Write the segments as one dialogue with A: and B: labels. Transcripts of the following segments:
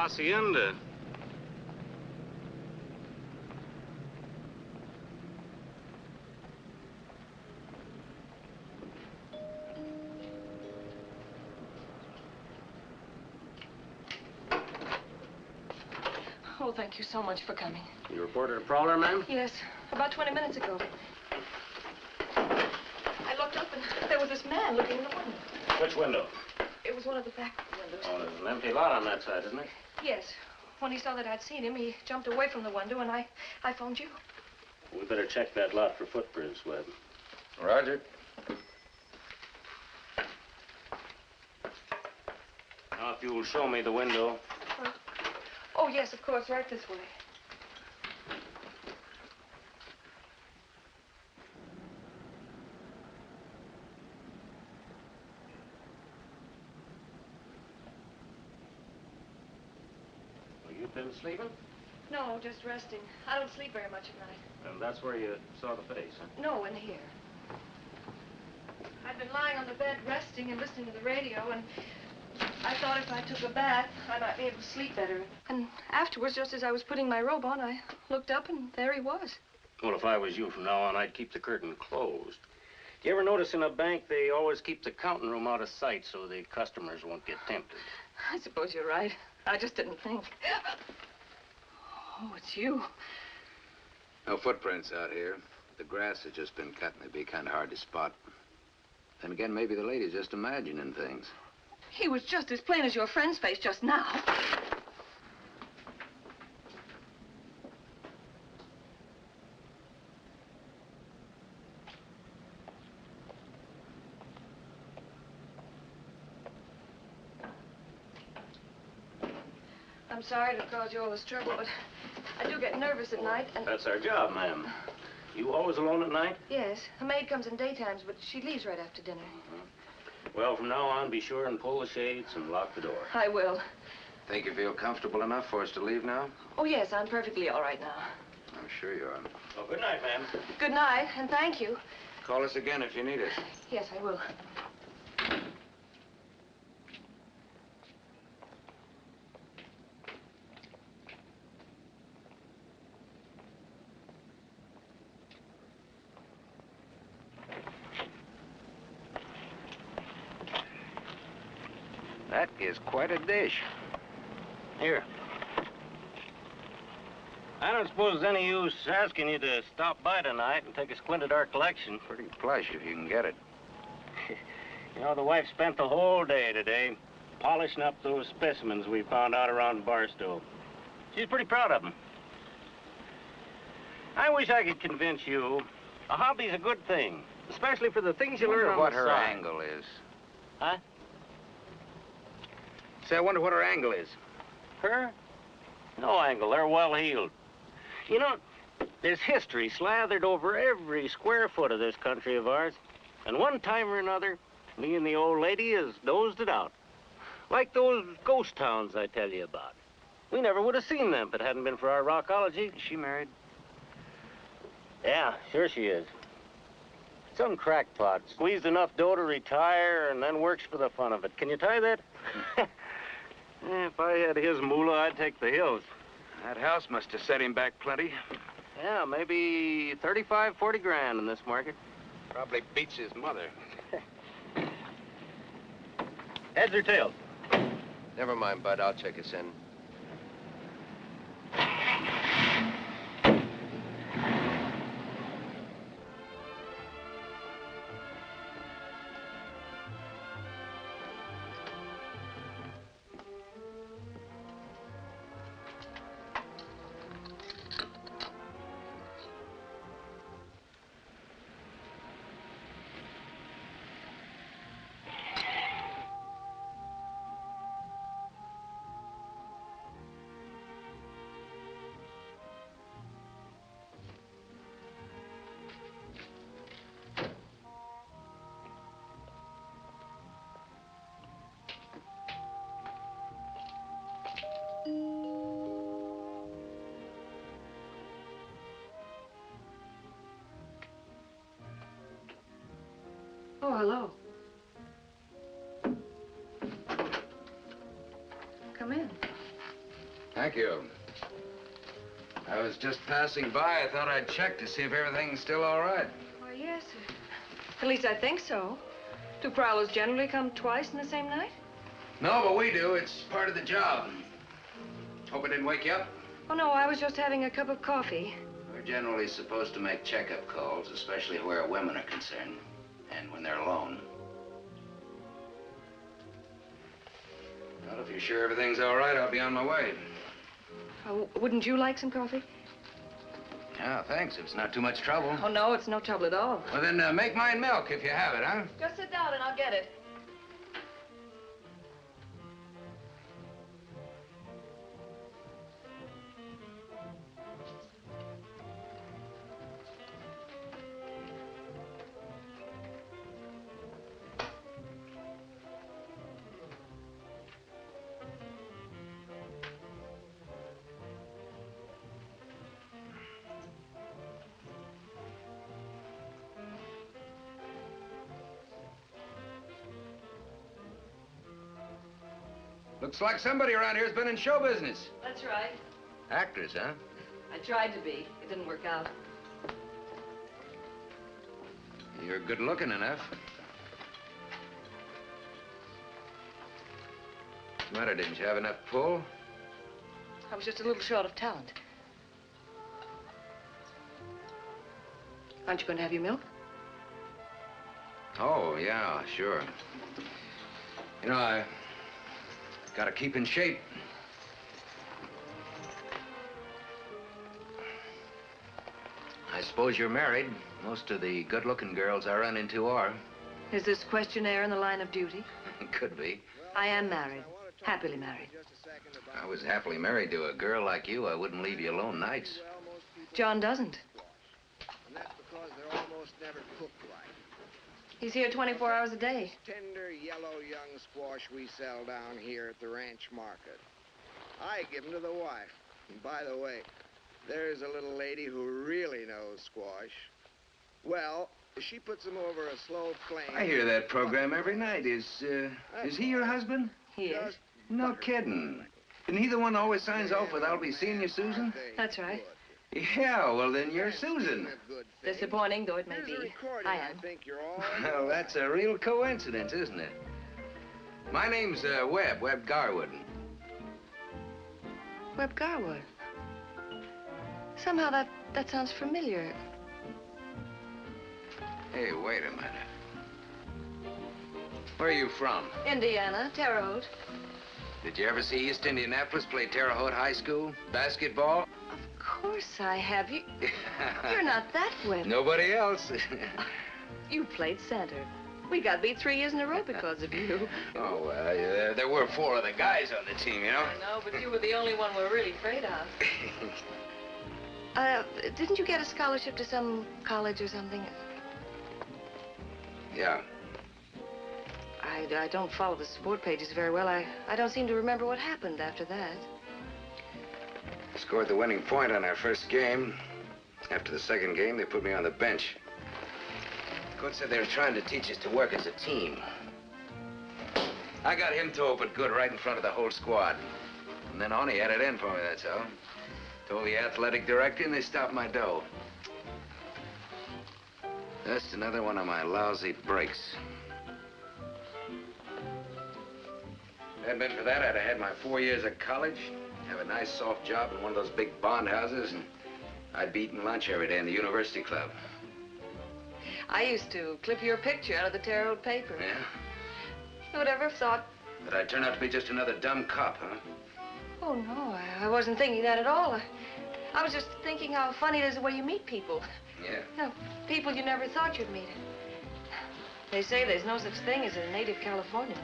A: hacienda.
B: Oh, thank you so much for coming.
A: You reported a prowler, ma'am?
B: Yes, about 20 minutes ago. I looked up and there was this man looking in the window.
A: Which window?
B: It was one of the back windows.
A: Oh, there's an empty lot on that side, isn't it?
B: Yes. When he saw that I'd seen him, he jumped away from the window and I phoned you.
A: We better check that lot for footprints, Webb.
C: Roger.
A: Now, if you'll show me the window.
B: Oh, yes, of course, right this way.
A: Well, you've been sleeping?
B: No, just resting. I don't sleep very much at night.
A: And that's where you saw the face, huh?
B: No, in here. I'd been lying on the bed resting and listening to the radio, and I thought if I took a bath, I might be able to sleep better. And afterwards, just as I was putting my robe on, I looked up, and there he was.
A: Well, if I was you from now on, I'd keep the curtain closed. Do you ever notice in a bank they always keep the counting room out of sight so the customers won't get tempted?
B: I suppose you're right. I just didn't think. Oh, it's you.
C: No footprints out here. The grass has just been cut and they'd be kind of hard to spot. Then again, maybe the lady's just imagining things.
B: He was just as plain as your friend's face just now. I'm sorry to cause you all this trouble, but I do get nervous at night, and...
A: That's our job, ma'am. You always alone at night?
B: Yes. A maid comes in daytimes, but she leaves right after dinner.
A: Well, from now on, be sure and pull the shades and lock the door.
B: I will.
C: Think you feel comfortable enough for us to leave now?
B: Oh, yes, I'm perfectly all right now.
C: I'm sure you are.
A: Well, good night, ma'am.
B: Good night, and thank you.
C: Call us again if you need us.
B: Yes, I will.
C: That is quite a dish.
A: Here. I don't suppose there's any use asking you to stop by tonight and take a squint at our collection.
C: Pretty plush if you can get it.
A: You know, the wife spent the whole day today polishing up those specimens we found out around Barstow. She's pretty proud of them. I wish I could convince you a hobby's a good thing, especially for the things you learn on
C: what
A: the
C: her
A: side.
C: angle is.
A: Huh?
C: Say, I wonder what her angle is.
A: Her? No angle. They're well-heeled. You know, there's history slathered over every square foot of this country of ours. And one time or another, me and the old lady has dozed it out. Like those ghost towns I tell you about. We never would have seen them if it hadn't been for our rockology.
C: Is she married?
A: Yeah, sure she is. Some crackpot. Squeezed enough dough to retire and then works for the fun of it. Can you tie that? If I had his moolah, I'd take the hills.
C: That house must have set him back plenty.
A: Yeah, maybe 35, 40 grand in this market.
C: Probably beats his mother.
A: Heads or tails?
C: Never mind, Bud. I'll check us in.
B: Oh, hello. Come in.
C: Thank you. I was just passing by. I thought I'd check to see if everything's still all right.
B: Why, yes. At least I think so. Do prowlers generally come twice in the same night?
C: No, but we do. It's part of the job. Hope I didn't wake you up.
B: Oh, no, I was just having a cup of coffee.
C: We're generally supposed to make checkup calls, especially where women are concerned, and when they're alone. Well, if you're sure everything's all right, I'll be on my way.
B: Wouldn't you like some coffee?
C: Yeah, thanks. If it's not too much trouble.
B: Oh, no, it's no trouble at all.
C: Well, then make mine milk if you have it, huh?
B: Just sit down and I'll get it.
C: Looks like somebody around here's been in show business.
B: That's right.
C: Actors, huh?
B: I tried to be. It didn't work out.
C: You're good looking enough. What's the matter? Didn't you have enough pull?
B: I was just a little short of talent. Aren't you going to have your milk?
C: Oh, yeah, sure. You know, I gotta keep in shape. I suppose you're married. Most of the good-looking girls I run into are.
B: Is this questionnaire in the line of duty?
C: Could be.
B: I am married. Happily married.
C: If I was happily married to a girl like you, I wouldn't leave you alone nights.
B: John doesn't.
D: And that's because they're almost never cooked right.
B: He's here 24 hours a day.
D: Tender, yellow young squash we sell down here at the ranch market. I give 'em to the wife. And by the way, there's a little lady who really knows squash. Well, she puts 'em over a slow flame.
C: I hear that program every night. Is he your husband?
B: He is.
C: No kidding. Isn't he the one who always signs off with, "I'll be seeing you, Susan"?
B: That's right.
C: Yeah, well, then you're Susan.
B: Disappointing though it may be, I am.
C: Well, that's a real coincidence, isn't it? My name's Webb Garwood.
B: Webb Garwood. Somehow that sounds familiar.
C: Hey, wait a minute. Where are you from?
B: Indiana, Terre Haute.
C: Did you ever see East Indianapolis play Terre Haute High School? Basketball?
B: Of course I have. You're not that Webb.
C: Nobody else.
B: You played center. We got beat 3 years in a row because of you.
C: Oh, well, there were 4 other guys on the team, you know?
B: I know, but you were the only one we're really afraid of. Didn't you get a scholarship to some college or something?
C: Yeah.
B: I don't follow the sport pages very well. I don't seem to remember what happened after that.
C: Scored the winning point on our first game. After the second game, they put me on the bench. Coach said they were trying to teach us to work as a team. I got him to open good right in front of the whole squad. From then on, he had it in for me, that's all. Told the athletic director, and they stopped my dough. Just another one of my lousy breaks. If it hadn't been for that, I'd have had my 4 years of college, have a nice soft job in one of those big bond houses, and I'd be eating lunch every day in the university club.
B: I used to clip your picture out of the Terre Haute paper.
C: Yeah?
B: Who would ever have thought?
C: That I'd turn out to be just another dumb cop, huh?
B: Oh, no, I wasn't thinking that at all. I was just thinking how funny it is the way you meet people.
C: Yeah.
B: You know, people you never thought you'd meet. They say there's no such thing as a native Californian.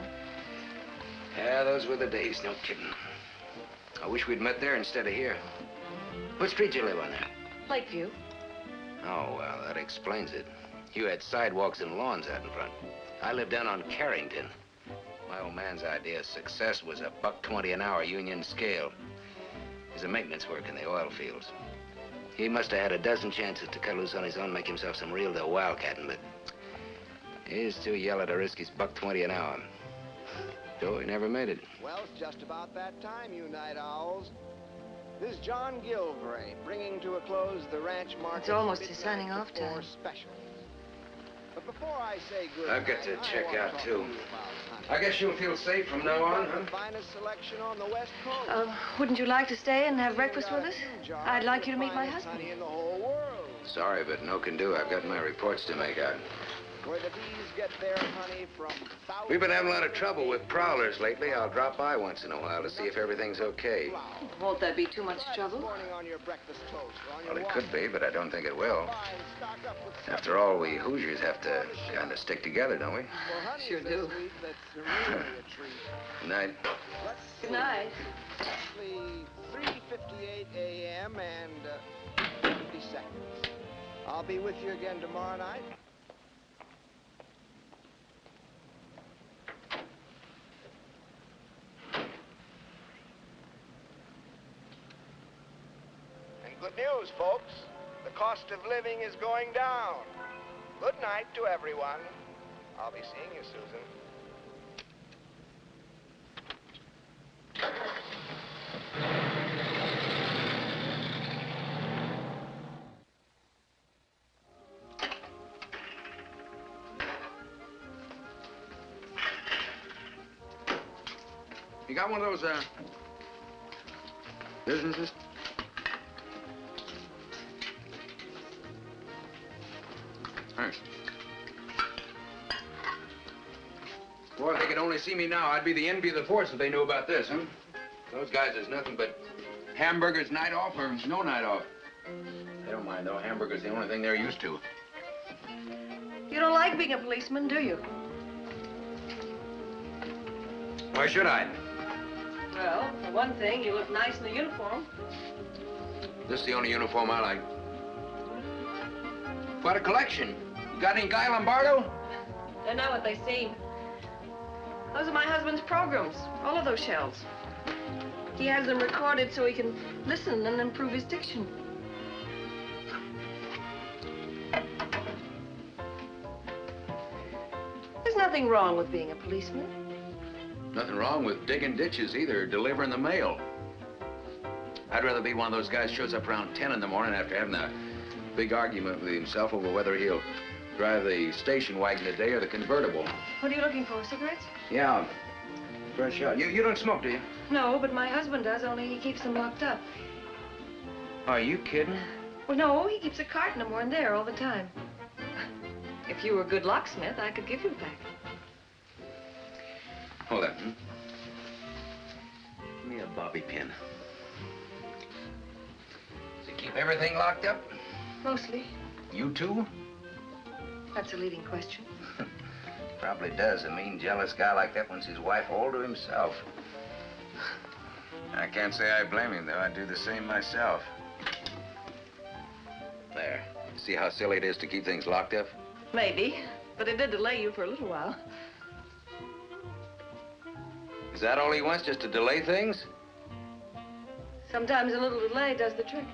C: Yeah, those were the days, no kidding. I wish we'd met there instead of here. What street you live on there?
B: Lakeview.
C: Oh, well, that explains it. You had sidewalks and lawns out in front. I lived down on Carrington. My old man's idea of success was a $1.20 an hour union scale. He's a maintenance worker in the oil fields. He must have had a dozen chances to cut loose on his own, make himself some real deal wildcatting, but he's too yellow to risk his $1.20 an hour. So he never made it.
D: Well, it's just about that time, you night owls. John Gilvray, bringing to a close the Ranch Market.
B: It's almost his signing off time.
D: Special. But before I say good
C: I've got to check out, too. I
D: Honey.
C: guess you'll feel safe from now on, huh?
D: The finest selection on the West Coast.
B: Wouldn't you like to stay and have breakfast with us? I'd like you to meet my husband.
D: Honey in the whole world.
C: Sorry, but no can do. I've got my reports to make out.
D: Where the bees get their honey from thousands.
C: We've been having a lot of trouble with prowlers lately. I'll drop by once in a while to see if everything's okay.
B: Won't that be too much trouble?
D: On your breakfast toast, or on your
C: Well, it
D: walk.
C: could be, but I don't think it will.
D: Fine, stock up with
C: After all, we Hoosiers have to kind of stick together, don't we?
D: For honey
B: Sure
D: this
B: do.
D: week, that's really a treat.
C: Good night.
D: Let's
B: Good
D: see.
B: night.
D: Roughly 3:58 a.m. and 50 seconds. I'll be with you again tomorrow night. And good news, folks. The cost of living is going down. Good night to everyone. I'll be seeing you, Susan.
C: You got one of those, businesses? Thanks. Boy, if they could only see me now, I'd be the envy of the force if they knew about this, huh? Those guys, there's nothing but hamburgers night off or no night off. They don't mind, though. Hamburgers the only thing they're used to.
B: You don't like being a policeman, do you?
C: Why should I?
B: Well, for one thing, you look nice in the uniform.
C: This is the only uniform I like. Quite a collection. You got any Guy Lombardo?
B: They're not what they seem. Those are my husband's programs, all of those shells. He has them recorded so he can listen and improve his diction. There's nothing wrong with being a policeman.
C: Nothing wrong with digging ditches either, or delivering the mail. I'd rather be one of those guys shows up around 10 in the morning after having a big argument with himself over whether he'll drive the station wagon today or the convertible.
B: What are you looking for, cigarettes?
C: Yeah, fresh out. You don't smoke, do you?
B: No, but my husband does, only he keeps them locked up.
C: Are you kidding?
B: Well, no, he keeps a carton of them in there all the time. If you were a good locksmith, I could give you a pack.
C: Hold on. Give me a bobby pin. Does it keep everything locked up?
B: Mostly.
C: You too?
B: That's a leading question.
C: Probably does. A mean, jealous guy like that wants his wife all to himself. I can't say I blame him, though. I'd do the same myself. There. See how silly it is to keep things locked up?
B: Maybe, but it did delay you for a little while.
C: Is that all he wants, just to delay things?
B: Sometimes a little delay does the trick.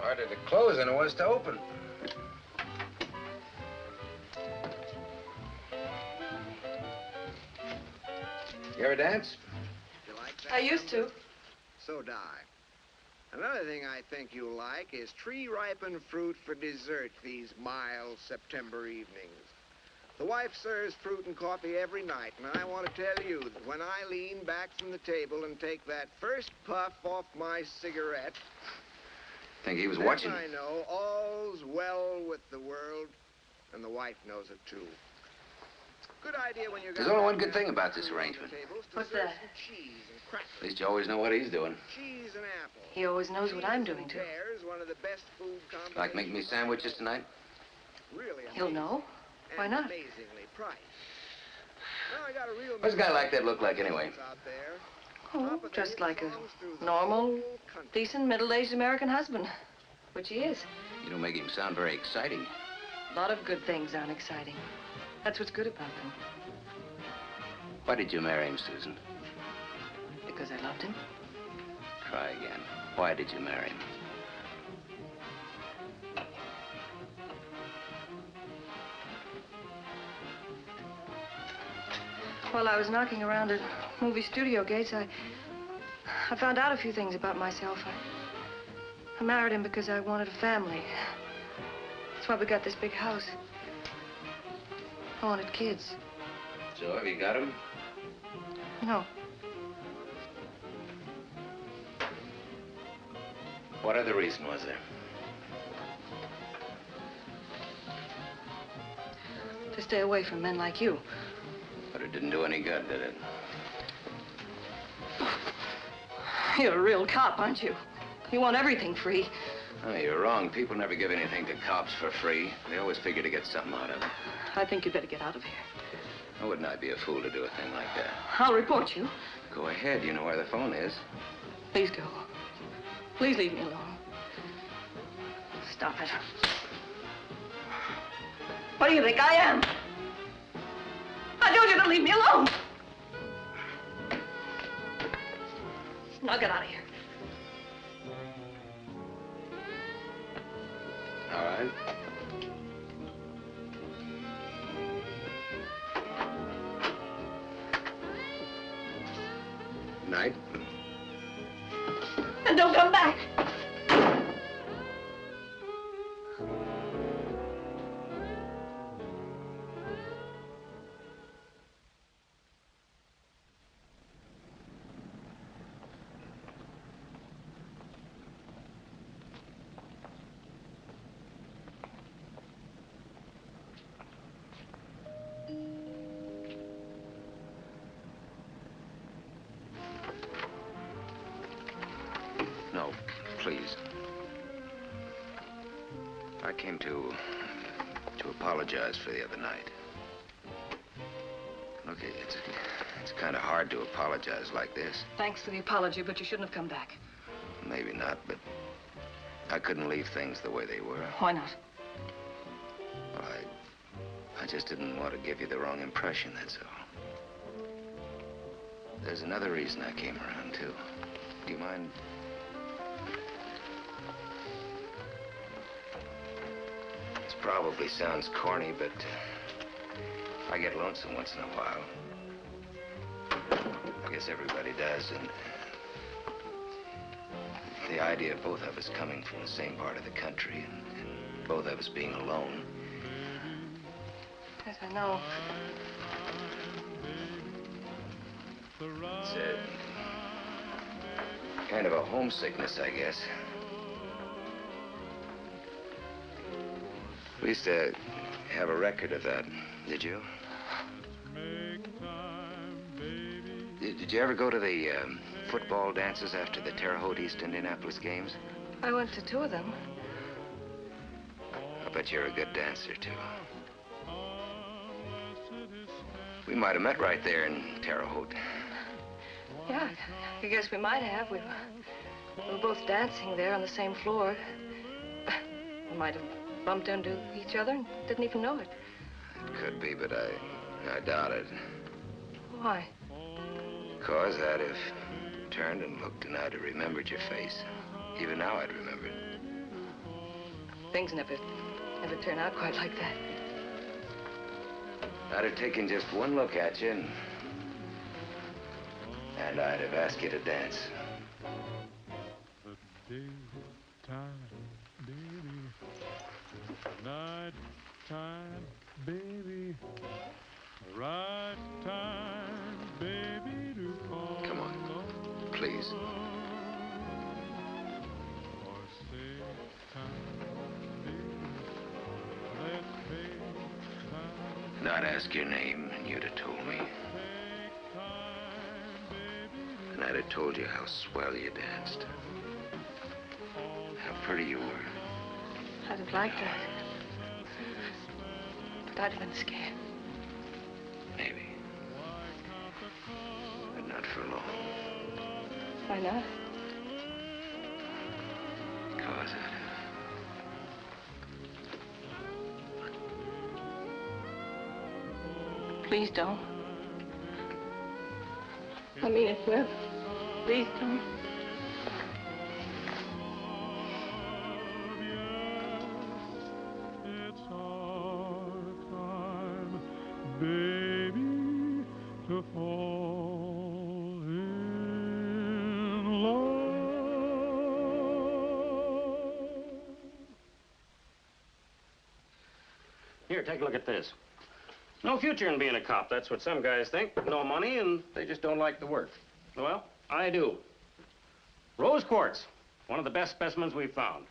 C: Harder to close than it was to open. You ever dance?
D: You like that?
B: I used to.
D: So do I. Another thing I think you'll like is tree-ripened fruit for dessert these mild September evenings. The wife serves fruit and coffee every night, and I want to tell you that when I lean back from the table and take that first puff off my cigarette,
C: Think he was
D: then
C: watching?
D: I know all's well with the world, and the wife knows it too. Good idea when you got
C: There's only one
D: that
C: good thing about this
D: food on the
C: arrangement.
D: tables to
B: What's
D: serve
B: that?
D: some cheese and crackers.
C: At least you always know what he's doing.
D: Cheese and apple.
B: He always knows what I'm doing,
D: Cheese
B: too.
D: and pears, one of the best food combinations.
C: Like making me sandwiches tonight?
D: Really
B: He'll
D: amazing.
B: know. Why
D: And
B: not?
D: amazingly priced. Now I got a real
C: What's a guy like that look like, anyway?
D: Out there.
B: Oh, just like a normal, decent, middle-aged American husband, which he is.
C: You don't make him sound very exciting.
B: A lot of good things aren't exciting. That's what's good about them.
C: Why did you marry him, Susan?
B: Because I loved him.
C: Try again. Why did you marry him?
B: While I was knocking around at movie studio gates, I found out a few things about myself. I married him because I wanted a family. That's why we got this big house. I wanted kids.
C: So have you got him?
B: No.
C: What other reason was there?
B: To stay away from men like you.
C: But it didn't do any good, did it?
B: You're a real cop, aren't you? You want everything free.
C: Oh, you're wrong. People never give anything to cops for free. They always figure to get something out of it.
B: I think you'd better get out of here.
C: Oh, wouldn't I be a fool to do a thing like that?
B: I'll report you.
C: Go ahead. You know where the phone is.
B: Please go. Please leave me alone. Stop it. What do you think I am? I told you to leave me alone. Now get out of here.
C: All right. Night.
B: And don't come back.
C: No, please. I came to apologize for the other night. Look, it's kind of hard to apologize like this.
B: Thanks for the apology, but you shouldn't have come back.
C: Maybe not, but I couldn't leave things the way they were.
B: Why not?
C: Well, I just didn't want to give you the wrong impression, that's all. There's another reason I came around, too. Do you mind? This probably sounds corny, but I get lonesome once in a while. I guess everybody does, and the idea of both of us coming from the same part of the country and both of us being alone.
B: Yes, I know.
C: It's a kind of a homesickness, I guess. We used to have a record of that. Did you? Did you ever go to the football dances after the Terre Haute East Indianapolis games?
B: I went to 2 of them.
C: I bet you're a good dancer, too. We might have met right there in Terre Haute.
B: Yeah, I guess we might have. We were both dancing there on the same floor. We might have bumped into each other and didn't even know it.
C: It could be, but I doubt it.
B: Why?
C: Because I'd have turned and looked and I'd have remembered your face. Even now I'd remember it.
B: Things never turn out quite like that.
C: I'd have taken just one look at you and I'd have asked you to dance.
E: Daytime, baby. Nighttime, baby. Right time, baby, to call.
C: Come on, please.
E: Or say time, baby. Let's take time.
C: And I'd ask your name and you'd have told me.
E: Take time, baby.
C: And I'd have told you how swell you danced. How pretty you were.
B: I'd have liked that. But I'd have been scared.
C: Maybe. But not for long.
B: Why not?
C: Because
B: Please don't. I mean it, Webb. Please don't.
E: It's our time, baby, to fall in love.
A: Here, take a look at this. No future in being a cop. That's what some guys think. No money, and they just don't like the work. Well, I do. Rose quartz, one of the best specimens we've found.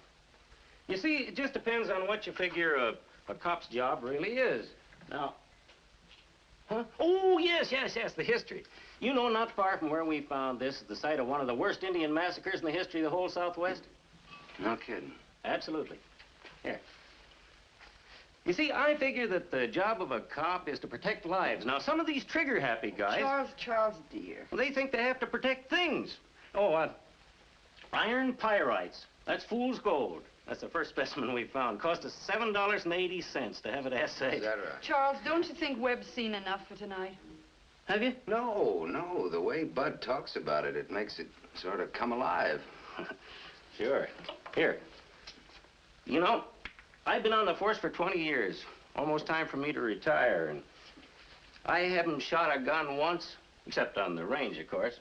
A: You see, it just depends on what you figure a cop's job really is. Now, huh? Oh, yes, the history. You know, not far from where we found this is the site of one of the worst Indian massacres in the history of the whole Southwest.
C: no kidding.
A: Absolutely. Here. You see, I figure that the job of a cop is to protect lives. Now, some of these trigger-happy guys...
F: Charles, dear.
A: Well, they think they have to protect things. Oh, iron pyrites. That's fool's gold. That's the first specimen we found. Cost us $7.80 to have it assayed.
C: Is that right?
F: Charles, don't you think Webb's seen enough for tonight?
A: Have you?
C: No. The way Bud talks about it, it makes it sort of come alive.
A: Sure. Here. You know, I've been on the force for 20 years. Almost time for me to retire, and I haven't shot a gun once, except on the range, of course.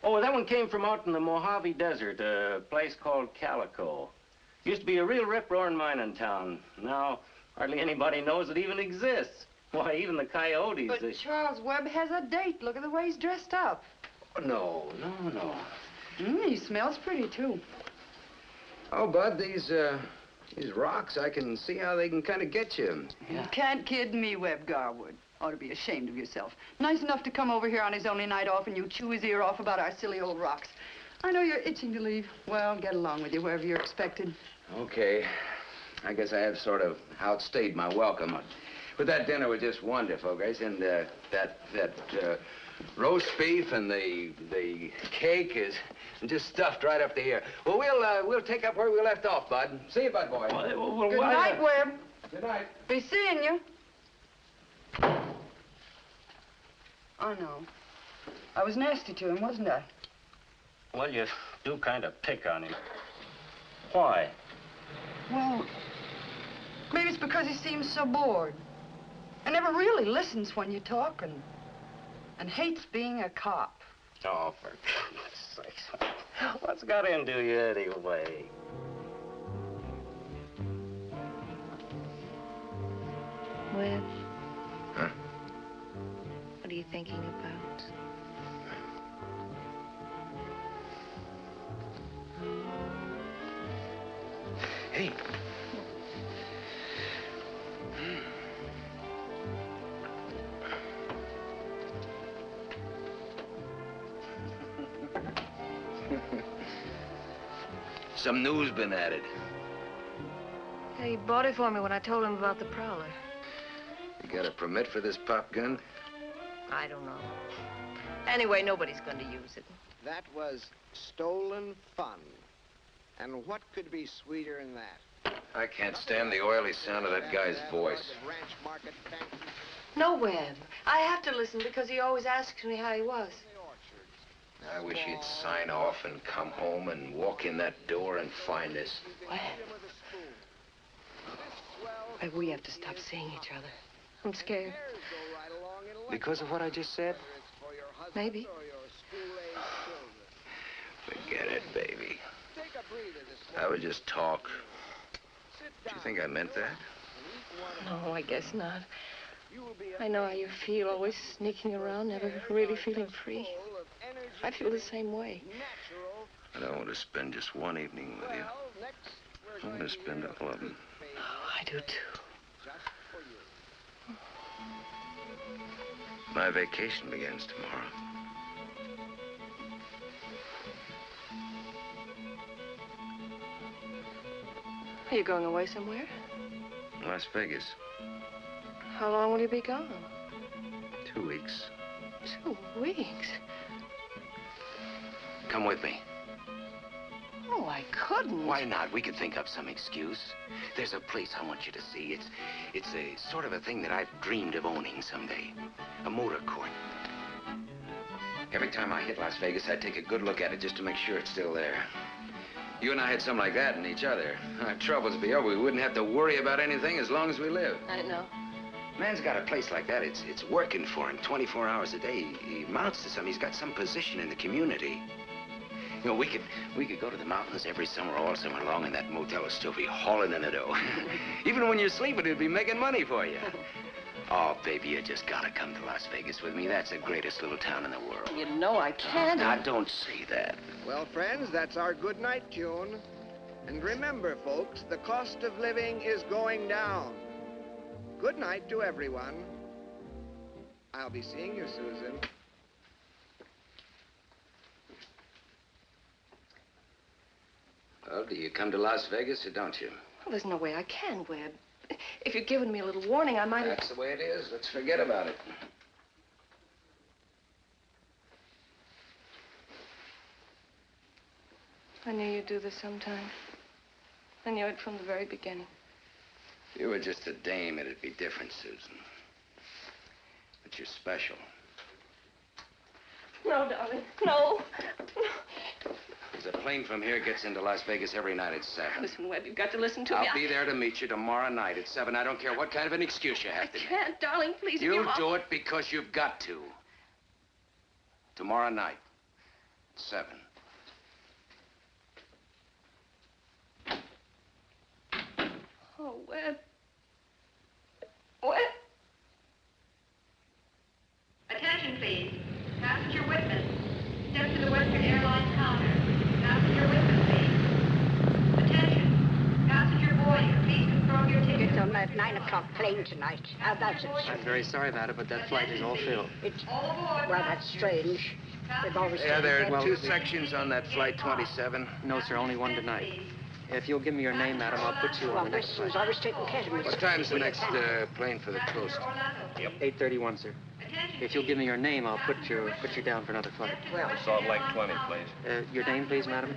A: Oh, that one came from out in the Mojave Desert, a place called Calico. Used to be a real rip-roaring mining town. Now, hardly anybody knows it even exists. Why, even the coyotes...
F: But Charles, Webb has a date. Look at the way he's dressed up.
C: No.
F: He smells pretty, too.
C: Oh, Bud, these rocks, I can see how they can kind of get you.
F: You can't kid me, Webb Garwood. Ought to be ashamed of yourself. Nice enough to come over here on his only night off and you chew his ear off about our silly old rocks. I know you're itching to leave. Well, get along with you wherever you're expected.
C: Okay. I guess I have sort of outstayed my welcome. But that dinner was just wonderful, guys. And that roast beef and the cake is just stuffed right up to here. Well, we'll take up where we left off, Bud. See you, Bud boy.
F: Good night, Webb.
C: Good night.
F: Be seeing you. I know. I was nasty to him, wasn't I?
A: Well, you do kind of pick on him. Why?
F: Well, maybe it's because he seems so bored. And never really listens when you talk and hates being a cop.
A: Oh, for goodness sakes. What's got into you anyway?
B: Webb,
C: Huh?
B: what are you thinking about?
C: Hey. Some news been added.
B: Yeah, he bought it for me when I told him about the Prowler.
C: You got a permit for this pop gun?
B: I don't know. Anyway, nobody's going to use it.
D: That was stolen fun. And what could be sweeter than that?
C: I can't stand the oily sound of that guy's voice.
B: No, Webb. I have to listen because he always asks me how he was.
C: I wish he'd sign off and come home and walk in that door and find us.
B: Webb. Webb, we have to stop seeing each other. I'm scared.
C: Because of what I just said?
B: Maybe.
C: Forget it, baby. I would just talk. Do you think I meant that?
B: No, I guess not. I know how you feel, always sneaking around, never really feeling free. I feel the same way.
C: I don't want to spend just one evening with you. I want to spend all of them.
B: Oh, I do too.
C: My vacation begins tomorrow.
B: Are you going away somewhere?
C: Las Vegas.
B: How long will you be gone?
C: 2 weeks.
B: 2 weeks?
C: come with me?
F: Oh, I couldn't.
C: Why not? We could think up some excuse. There's a place I want you to see. It's a sort of a thing that I've dreamed of owning someday. A motor court. Every time I hit Las Vegas, I'd take a good look at it just to make sure it's still there. You and I had something like that in each other. Our troubles would be over. We wouldn't have to worry about anything as long as we live.
B: I know.
C: Man's got a place like that. It's working for him 24 hours a day. He amounts to something. He's got some position in the community. You know, we could go to the mountains every summer, all summer long, and that motel would still be hauling in the dough. Even when you're sleeping, it'd be making money for you. Oh, baby, you just gotta come to Las Vegas with me. That's the greatest little town in the world.
B: You know I can't.
C: Now, don't say that.
D: Well, friends, that's our good night tune. And remember, folks, the cost of living is going down. Good night to everyone. I'll be seeing you, Susan.
C: Well, do you come to Las Vegas or don't you?
B: Well, there's no way I can, Webb. If you'd given me a little warning, I might have...
C: That's the way it is. Let's forget about it.
B: I knew you'd do this sometime. I knew it from the very beginning.
C: If you were just a dame, it'd be different, Susan. But you're special.
B: No, darling, no.
C: There's a plane from here gets into Las Vegas every night at 7.
B: Listen, Webb, you've got to listen to me.
C: I'll be there to meet you tomorrow night at 7. I don't care what kind of an excuse you have to
B: I
C: make.
B: can't, darling, please.
C: You do it because you've got to. Tomorrow night, 7.
B: Oh, Webb. Webb.
G: Attention, please. Passenger witness. Step to the Western Airlines counter. Passenger witness, please. Attention. Passenger boarding. Please confirm your ticket.
H: It's on that 9 o'clock plane tonight. How about it?
I: I'm very sorry about it, but that flight is all filled.
H: It's,
G: All aboard.
H: well, that's strange. They've always
C: Yeah,
H: said
C: there
H: that.
C: are 2 sections on that flight 27.
I: No, sir, only one tonight. If you'll give me your name, madam, I'll put you
H: Well,
I: on the next
H: this
I: flight.
H: was always taking care of me.
C: What time's the next plane for the coast?
I: 8:31, sir. If you'll give me your name, I'll put you down for another flight.
H: Well,
C: Salt Lake 20, please.
I: Your name, please, madam?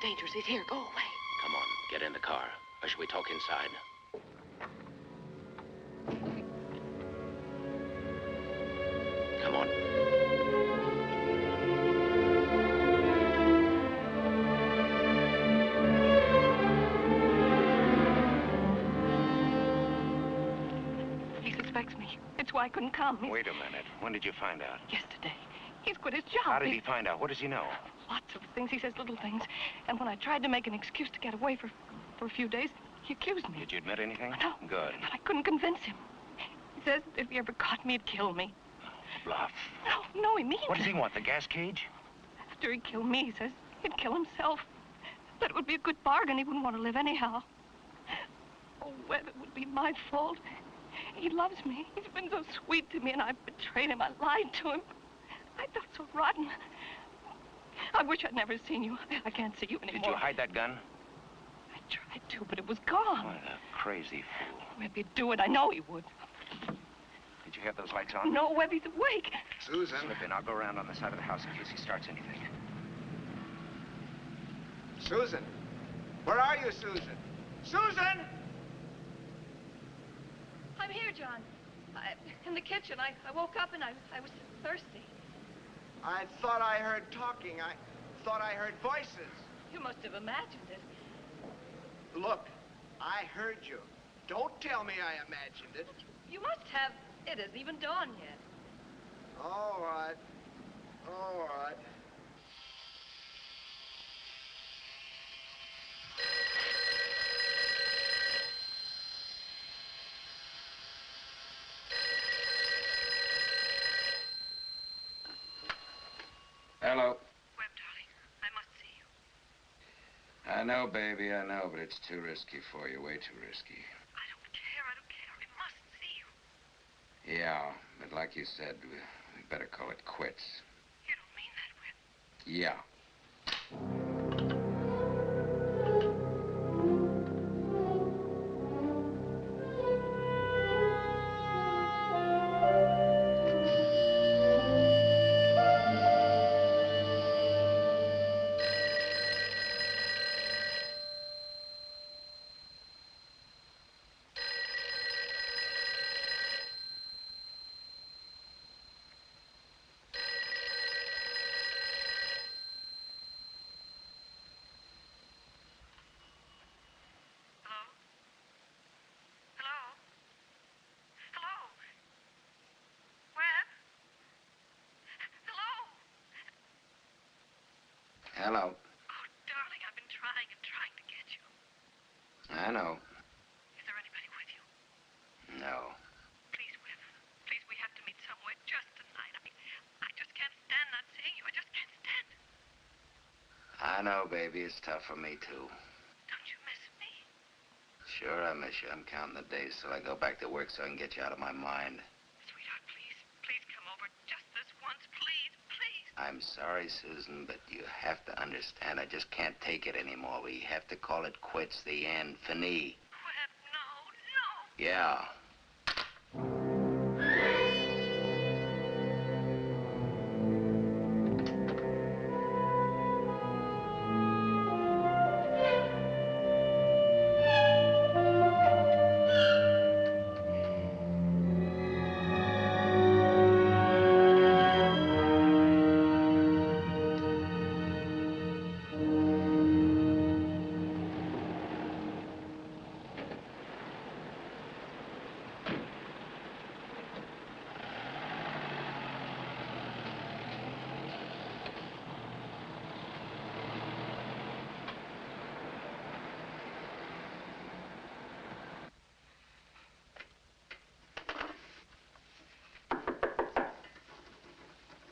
B: Dangerous. He's here. Go away.
C: Come on, get in the car. Or should we talk inside? Come on.
B: He suspects me. It's why I couldn't come.
C: Wait a minute. When did you find out?
B: Yesterday. He's quit his job.
C: How did he find out? What does he know?
B: Lots of things. He says little things. And when I tried to make an excuse to get away for a few days, he accused me.
C: Did you admit anything?
B: No.
C: Good.
B: But I couldn't convince him. He says if he ever caught me, he'd kill me.
C: Bluff.
B: No, he means
C: What does
B: it.
C: he want, the gas cage?
B: After he killed me, he says he'd kill himself. That it would be a good bargain. He wouldn't want to live anyhow. Oh, Webb, it would be my fault. He loves me. He's been so sweet to me, and I betrayed him. I lied to him. I felt so rotten. I wish I'd never seen you. I can't see you anymore.
C: Did you hide that gun?
B: I tried to, but it was gone.
C: What a crazy fool.
B: Webb, he'd do it. I know he would.
C: Did you have those lights on?
B: No, Webb, he's awake.
D: Susan.
C: Slip in. I'll go around on the side of the house in case he starts anything.
D: Susan. Where are you, Susan? Susan!
B: I'm here, John. In the kitchen. I woke up and I was thirsty.
D: I thought I heard talking. I thought I heard voices.
B: You must have imagined it.
D: Look, I heard you. Don't tell me I imagined it.
B: You must have. It isn't even dawn yet.
D: All right.
C: Hello.
G: Webb, darling, I must see you.
C: I know, baby, I know, but it's too risky for you. Way too risky.
G: I don't care. I must see you.
C: Yeah, but like you said, we better call it quits.
G: You don't mean that, Webb.
C: Yeah. Hello.
G: Oh, darling, I've been trying to get you.
C: I know.
G: Is there anybody with you?
C: No.
G: Please, Webb. Please, we have to meet somewhere just tonight. I just can't stand not seeing you. I just can't stand it.
C: I know, baby. It's tough for me, too.
G: Don't you miss me?
C: Sure, I miss you. I'm counting the days till I go back to work so I can get you out of my mind.
G: Sweetheart, please. Please come over just this once. Please, please.
C: I'm sorry, Susan, but you have to understand. I just can't take it anymore. We have to call it quits. The end. Fini.
G: Webb, no.
C: Yeah.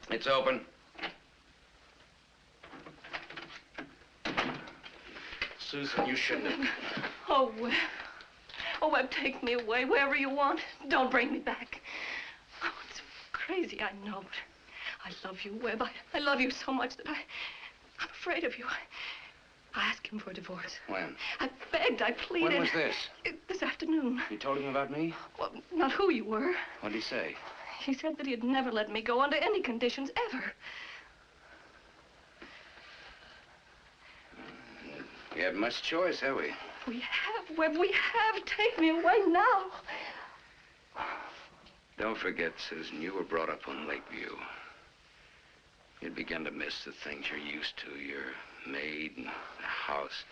C: It's open. Susan, you shouldn't have.
B: Oh, Webb. Oh, Webb, take me away wherever you want. Don't bring me back. Oh, it's crazy, I know, but I love you, Webb. I love you so much that I'm afraid of you. I asked him for a divorce.
C: When?
B: I begged, I pleaded.
C: When was this?
B: This afternoon.
C: You told him about me?
B: Well, not who you were.
C: What'd he say?
B: He said that he'd never let me go under any conditions, ever.
C: We haven't much choice, have we?
B: We have, Webb, we have. Take me away now.
C: Don't forget, Susan, you were brought up on Lakeview. You'd begun to miss the things you're used to, your maid and the house.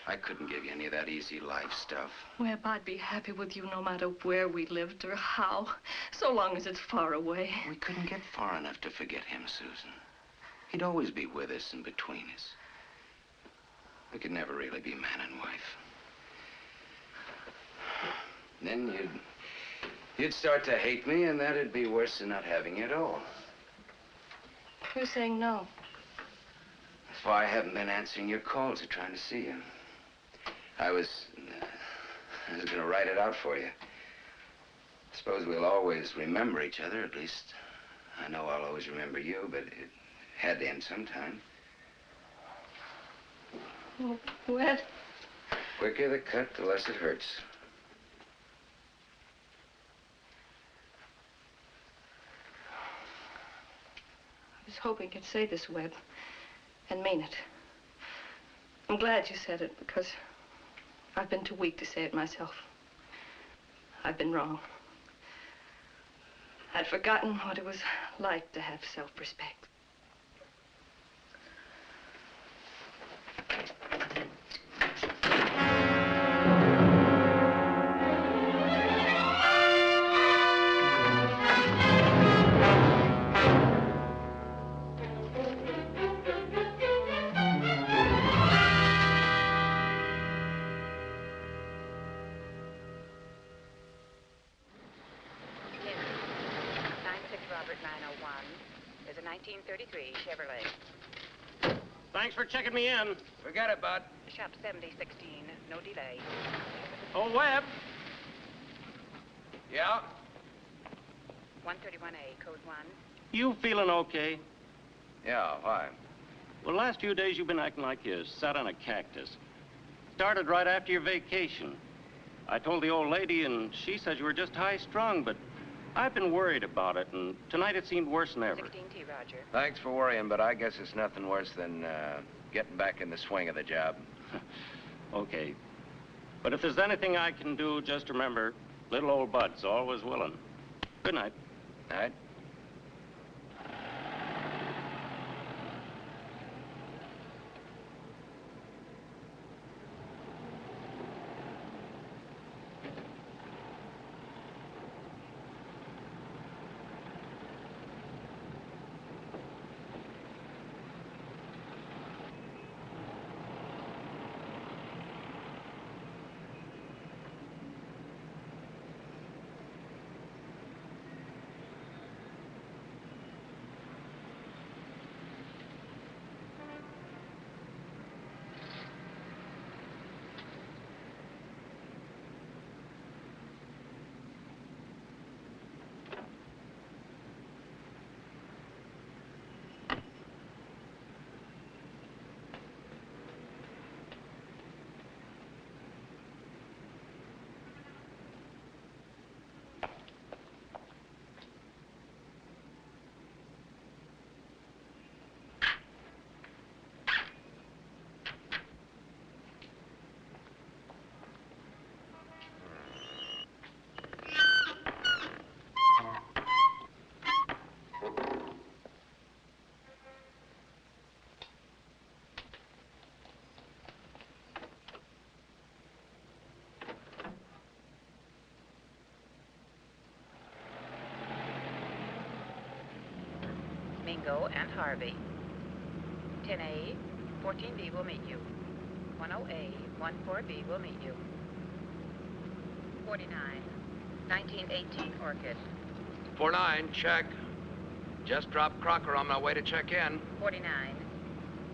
C: I couldn't give you any of that easy life stuff.
B: Webb, I'd be happy with you no matter where we lived or how, so long as it's far away.
C: We couldn't get far enough to forget him, Susan. He'd always be with us and between us. We could never really be man and wife. Then you'd start to hate me, and that'd be worse than not having you at all.
B: You're saying no.
C: That's why I haven't been answering your calls or trying to see you. I was gonna write it out for you. I suppose we'll always remember each other, at least I know I'll always remember you, but it had to end sometime.
B: Oh, Webb.
C: Quicker the cut, the less it hurts.
B: I was hoping you'd say this, Webb, and mean it. I'm glad you said it, because I've been too weak to say it myself. I've been wrong. I'd forgotten what it was like to have self-respect.
J: 3 Chevrolet.
A: Thanks for checking me in.
C: Forget it, Bud.
J: Shop 7016, no delay.
A: Oh, Webb.
C: Yeah?
J: 131A, code 1.
A: You feeling okay?
C: Yeah, why?
A: Well, last few days you've been acting like you sat on a cactus. Started right after your vacation. I told the old lady, and she said you were just high-strung, but I've been worried about it, and tonight it seemed worse than ever.
J: 16T, Roger.
C: Thanks for worrying, but I guess it's nothing worse than getting back in the swing of the job.
A: Okay. But if there's anything I can do, just remember, little old Bud's always willing. Good night.
C: Night.
J: Mingo and Harvey. 10A, 14B will meet you. 10A, 14B will meet you. 49, 1918 Orchid.
C: 49, check. Just dropped Crocker on my way to check in.
J: 49,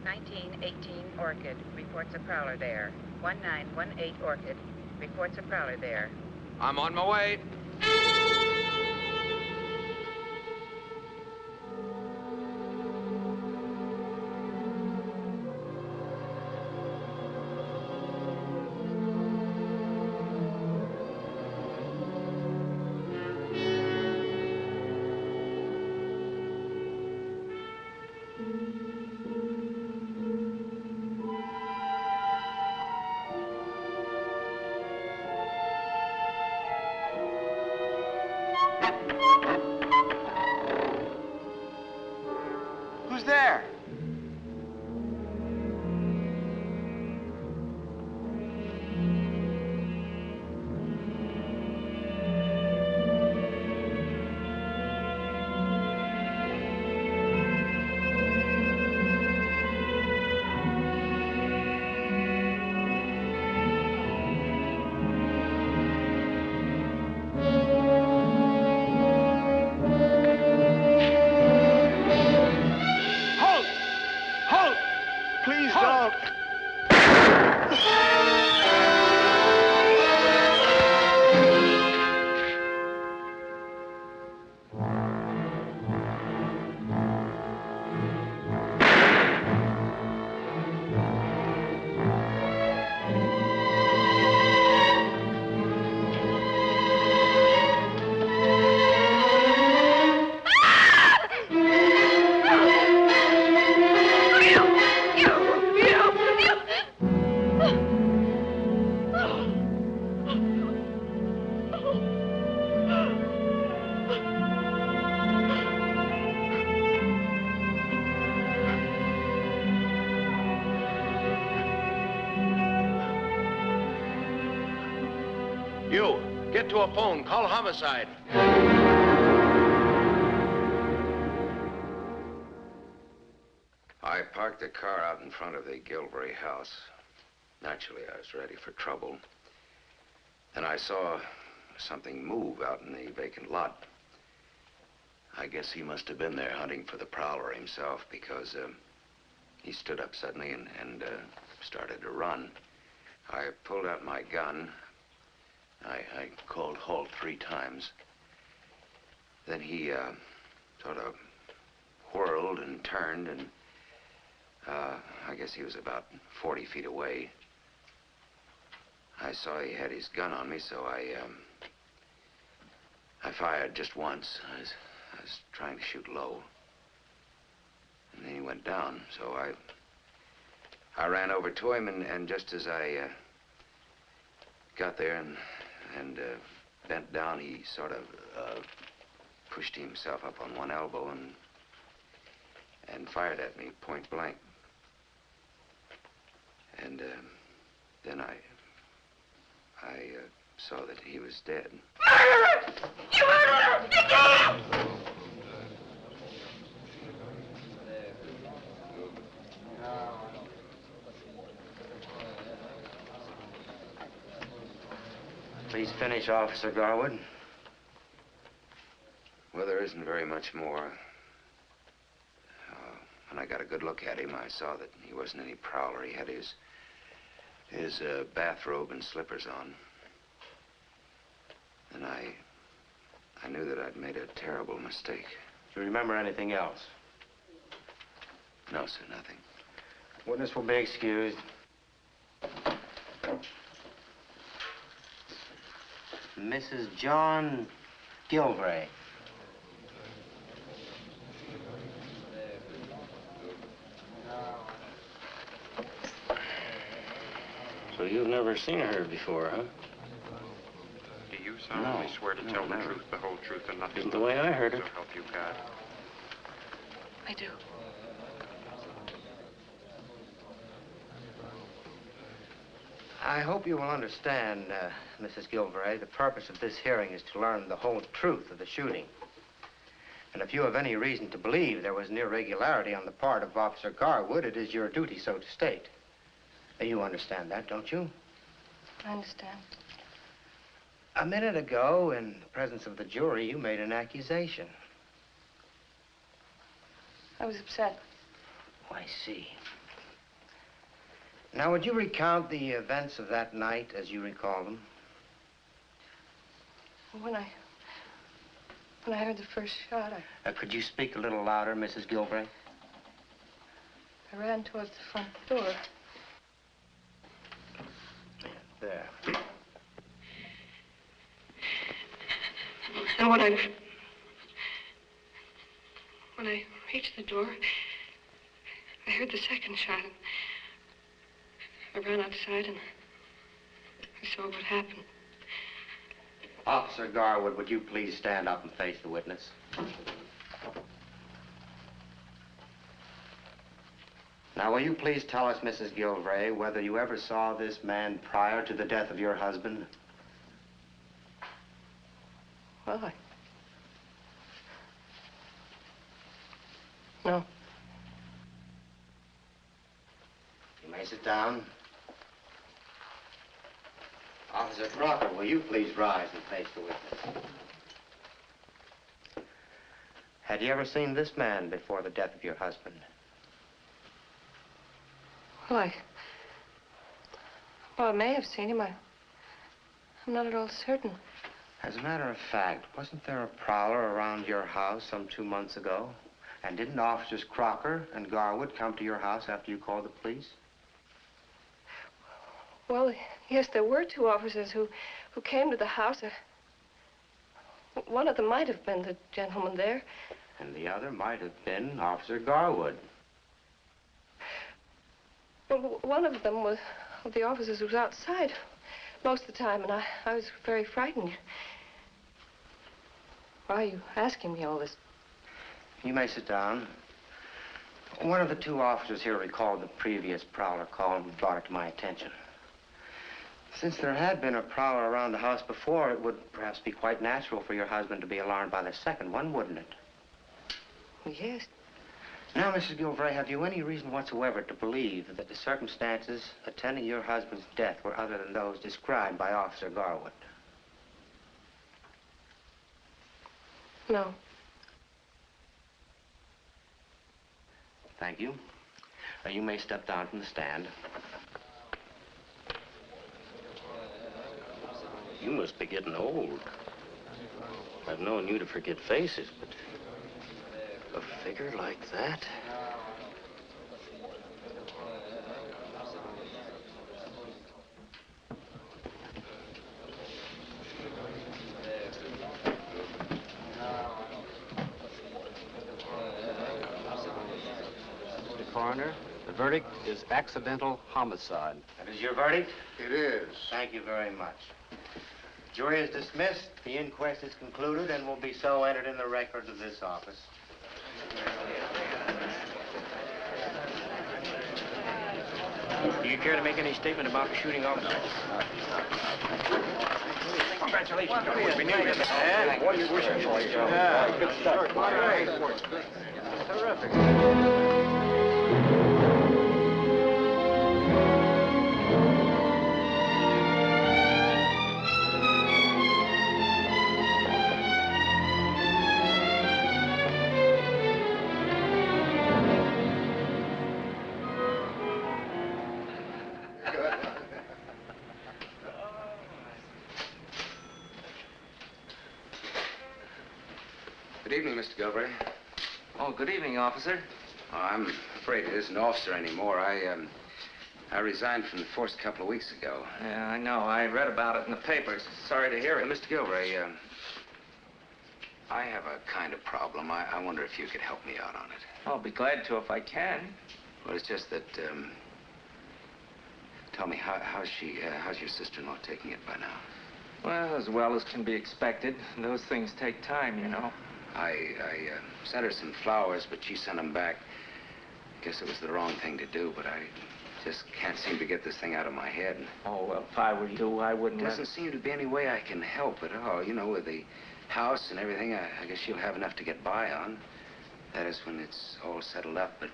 J: 1918 Orchid. Reports a prowler there. 1918 Orchid. Reports a prowler there.
C: I'm on my way. Who's there?
D: Please don't.
C: You, get to a phone. Call homicide. I parked the car out in front of the Gilbury house. Naturally, I was ready for trouble. Then I saw something move out in the vacant lot. I guess he must have been there hunting for the prowler himself because he stood up suddenly and started to run. I pulled out my gun. I called halt 3 times. Then he sort of whirled and turned, and I guess he was about 40 feet away. I saw he had his gun on me, so I fired just once. I was trying to shoot low. And then he went down, so I ran over to him, and just as I got there and bent down, he sort of pushed himself up on one elbow and fired at me point blank. And then I saw that he was dead.
K: Murderer! You murderer! You go!
I: Please finish, Officer Garwood.
C: Well, there isn't very much more. When I got a good look at him, I saw that he wasn't any prowler. He had his bathrobe and slippers on. And I knew that I'd made a terrible mistake.
I: Do you remember anything else?
C: No, sir, nothing.
I: Witness will be excused. Mrs. John Gilvray.
A: So you've never seen her before, huh?
L: Do you solemnly swear to tell the
A: never.
L: truth, the whole truth, and nothing
A: Isn't
L: but
A: the way I heard
L: so
A: it.
L: help you God?
B: I do.
I: I hope you will understand, Mrs. Gilvray, the purpose of this hearing is to learn the whole truth of the shooting. And if you have any reason to believe there was an irregularity on the part of Officer Garwood, it is your duty so to state. You understand that, don't you?
B: I understand.
I: A minute ago, in the presence of the jury, you made an accusation.
B: I was upset.
I: Oh, I see. Now, would you recount the events of that night as you recall them?
B: When I heard the first shot,
I: Could you speak a little louder, Mrs. Gilvray?
B: I ran towards the front door.
I: There.
B: And when I reached the door, I heard the second shot. I ran outside and I saw what happened.
I: Officer Garwood, would you please stand up and face the witness? Now, will you please tell us, Mrs. Gilvray, whether you ever saw this man prior to the death of your husband?
B: Well, no.
I: You may sit down. Officer Crocker, will you please rise and face the witness? Had you ever seen this man before the death of your husband?
B: Well, I may have seen him. I'm not at all certain.
I: As a matter of fact, wasn't there a prowler around your house some 2 months ago? And didn't Officers Crocker and Garwood come to your house after you called the police?
B: Well, yes, there were 2 officers who came to the house. One of them might have been the gentleman there.
I: And the other might have been Officer Garwood.
B: Well, one of them was the officers who was outside most of the time, and I was very frightened. Why are you asking me all this?
I: You may sit down. One of the 2 officers here recalled the previous prowler call and brought it to my attention. Since there had been a prowler around the house before, it would perhaps be quite natural for your husband to be alarmed by the second one, wouldn't it?
B: Yes.
I: Now, Mrs. Gilvray, have you any reason whatsoever to believe that the circumstances attending your husband's death were other than those described by Officer Garwood?
B: No.
I: Thank you. You may step down from the stand.
A: You must be getting old. I've known you to forget faces, but a figure like that?
M: Mr. Coroner, the verdict is accidental homicide.
I: That is your verdict?
D: It is.
I: Thank you very much. Jury is dismissed. The inquest is concluded and will be so entered in the records of this office.
M: Do you care to make any statement about the shooting, officer? Congratulations. We knew you.
D: Good start.
M: Terrific.
C: Good evening, Mr. Gilbert.
N: Oh, good evening, officer.
C: Oh, I'm afraid it isn't officer anymore. I resigned from the force a couple of weeks ago.
N: Yeah, I know. I read about it in the papers. Sorry to hear it.
C: Mr. Gilbert, I have a kind of problem. I wonder if you could help me out on it.
N: I'll be glad to if I can.
C: Well, it's just that, tell me, how's your sister-in-law taking it by now?
N: Well as can be expected. Those things take time, you know.
C: I sent her some flowers, but she sent them back. Guess it was the wrong thing to do, but I just can't seem to get this thing out of my head.
N: Oh, well, if I were you, I wouldn't
C: There doesn't seem to be any way I can help at all. You know, with the house and everything, I guess she'll have enough to get by on. That is when it's all settled up, but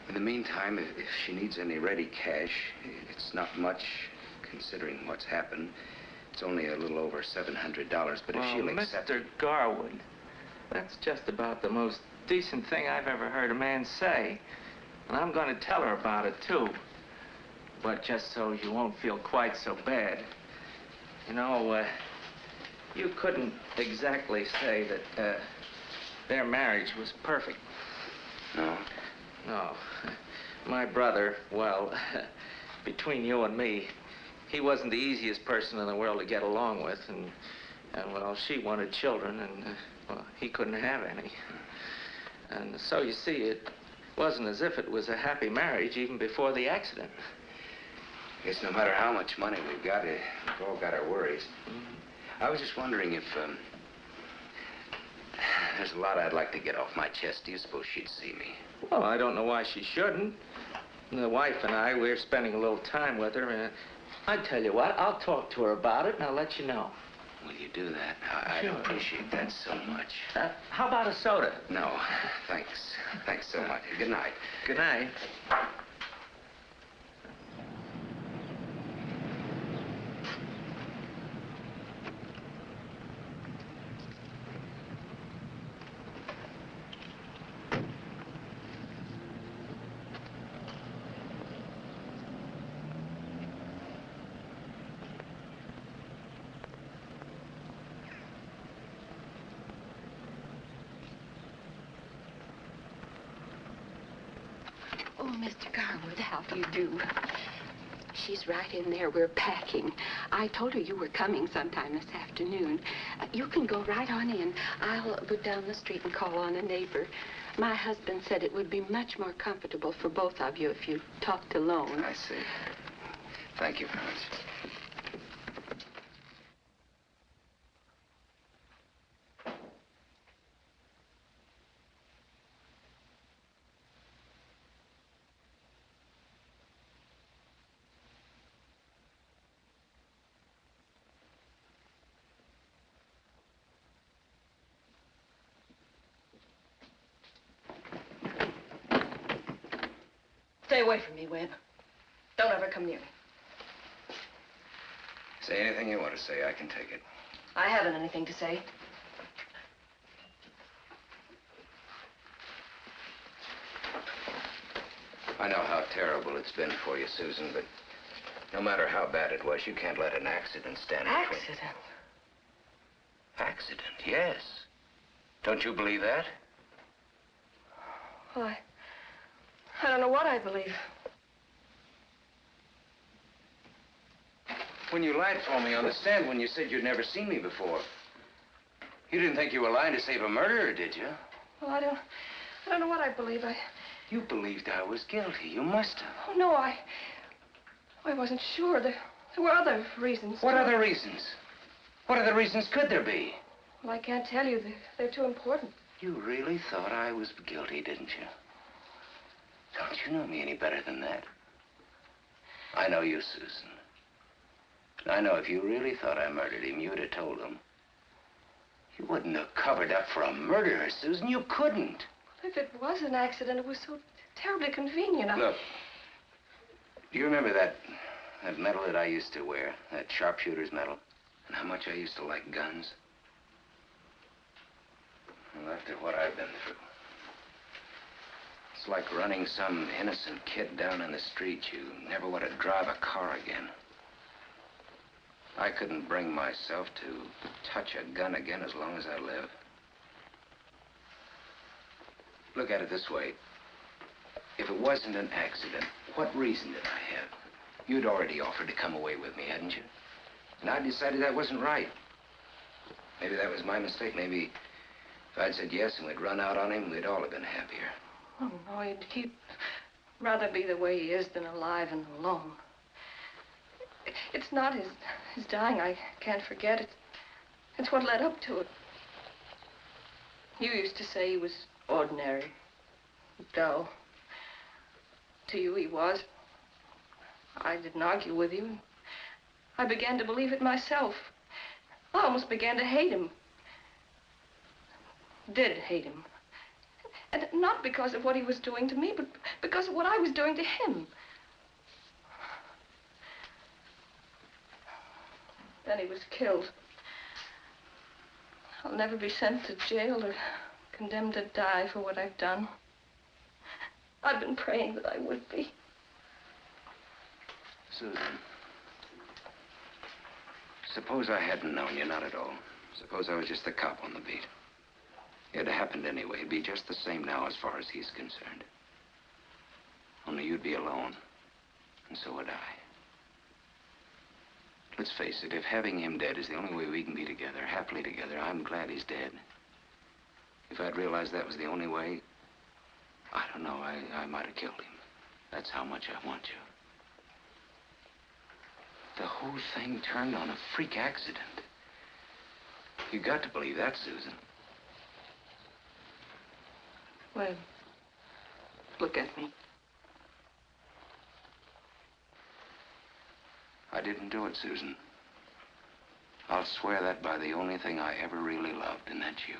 C: in the meantime, if she needs any ready cash, it's not much considering what's happened. It's only a little over $700, but if she'll accept
N: Mr. Garwood, that's just about the most decent thing I've ever heard a man say. And I'm going to tell her about it, too. But just so you won't feel quite so bad. You know, you couldn't exactly say that their marriage was perfect.
C: No?
N: No. My brother, well, between you and me, he wasn't the easiest person in the world to get along with, and well, she wanted children, and, well, he couldn't have any. And so, you see, it wasn't as if it was a happy marriage even before the accident.
C: I guess no matter how much money we've got, we've all got our worries. I was just wondering if, there's a lot I'd like to get off my chest. Do you suppose she'd see me?
N: Well, I don't know why she shouldn't. The wife and I, we're spending a little time with her, and I tell you what, I'll talk to her about it, and I'll let you know.
C: Will you do that? I'd appreciate that so much.
N: How about a soda?
C: No, thanks. Thanks so much. Good night.
N: Good night.
O: Oh, Mr. Garwood, how do you do? She's right in there. We're packing. I told her you were coming sometime this afternoon. You can go right on in. I'll go down the street and call on a neighbor. My husband said it would be much more comfortable for both of you if you talked alone.
C: I see. Thank you very much.
B: Stay away from me, Webb. Don't ever come near me.
C: Say anything you want to say. I can take it.
B: I haven't anything to say.
C: I know how terrible it's been for you, Susan, but no matter how bad it was, you can't let an accident stand between...
B: Accident?
C: Accident, yes. Don't you believe that?
B: Well, I don't know what I believe.
C: When you lied for me on the stand, when you said you'd never seen me before. You didn't think you were lying to save a murderer, did you?
B: Well, I don't know what I believe.
C: You believed I was guilty. You must have.
B: Oh, no, I wasn't sure. There were other reasons.
C: What other reasons? What other reasons could there be?
B: Well, I can't tell you. They're too important.
C: You really thought I was guilty, didn't you? Don't you know me any better than that? I know you, Susan. I know if you really thought I murdered him, you'd have told him. You wouldn't have covered up for a murderer, Susan. You couldn't.
B: If it was an accident, it was so terribly convenient.
C: Look, do you remember that medal that I used to wear? That sharpshooter's medal? And how much I used to like guns? Well, after what I've been through, it's like running some innocent kid down in the street. You never want to drive a car again. I couldn't bring myself to touch a gun again as long as I live. Look at it this way. If it wasn't an accident, what reason did I have? You'd already offered to come away with me, hadn't you? And I decided that wasn't right. Maybe that was my mistake. Maybe if I'd said yes and we'd run out on him, we'd all have been happier.
B: Oh, no, he'd rather be the way he is than alive and alone. It's not his dying I can't forget. It's what led up to it. You used to say he was ordinary, dull. To you, he was. I didn't argue with you. I began to believe it myself. I almost began to hate him. Did hate him. And not because of what he was doing to me, but because of what I was doing to him. Then he was killed. I'll never be sent to jail or condemned to die for what I've done. I've been praying that I would be.
C: Susan, suppose I hadn't known you, not at all. Suppose I was just the cop on the beat. It happened anyway. It'd be just the same now as far as he's concerned. Only you'd be alone, and so would I. Let's face it, if having him dead is the only way we can be together, happily together, I'm glad he's dead. If I'd realized that was the only way, I don't know, I might have killed him. That's how much I want you. The whole thing turned on a freak accident. You got to believe that, Susan.
B: Well, look at me.
C: I didn't do it, Susan. I'll swear that by the only thing I ever really loved, and that's you.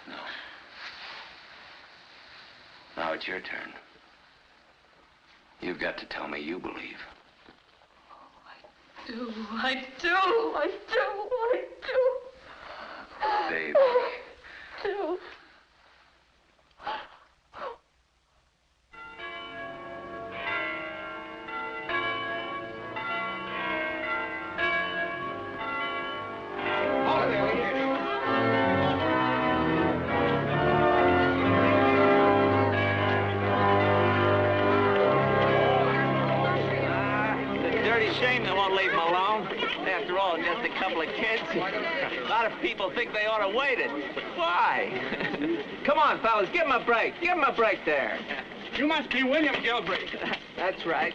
C: No. Now it's your turn. You've got to tell me you believe.
B: I do.
C: Baby.
B: I do.
N: Shame they won't leave him alone. After all, just a couple of kids. A lot of people think they ought to wait it. But why? Come on, fellas, give him a break. Give him a break there.
P: You must be William Gilbreth.
N: That's right.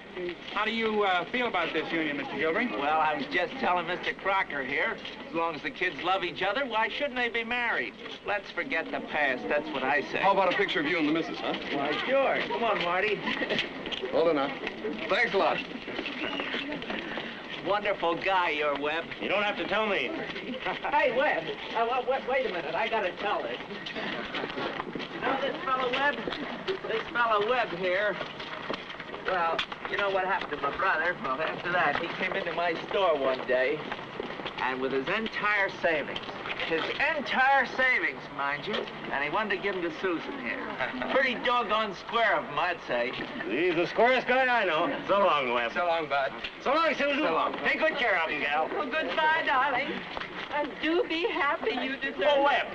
P: How do you feel about this union, Mr. Gilbreth?
N: Well, I was just telling Mr. Crocker here, as long as the kids love each other, why shouldn't they be married? Let's forget the past, that's what I say.
Q: How about a picture of you and the missus, huh?
N: Why, sure. Come on, Marty.
Q: Hold on now. Thanks a lot.
N: Wonderful guy, you're Webb.
M: You don't have to tell me.
N: Hey, Webb. Wait a minute. I gotta tell this. You know this fellow Webb? This fellow Webb here. Well, you know what happened to my brother? Well, after that, he came into my store one day, and with his entire savings, His entire savings, mind you, and he wanted to give them to Susan here. Pretty doggone square of him, I'd say.
A: He's the squarest guy I know. So long, Webb.
I: So long, Bud.
A: So long, Susan.
I: So long.
A: Take good care of him, gal.
K: Well, goodbye, darling. And do be happy you deserve
A: Oh, Webb,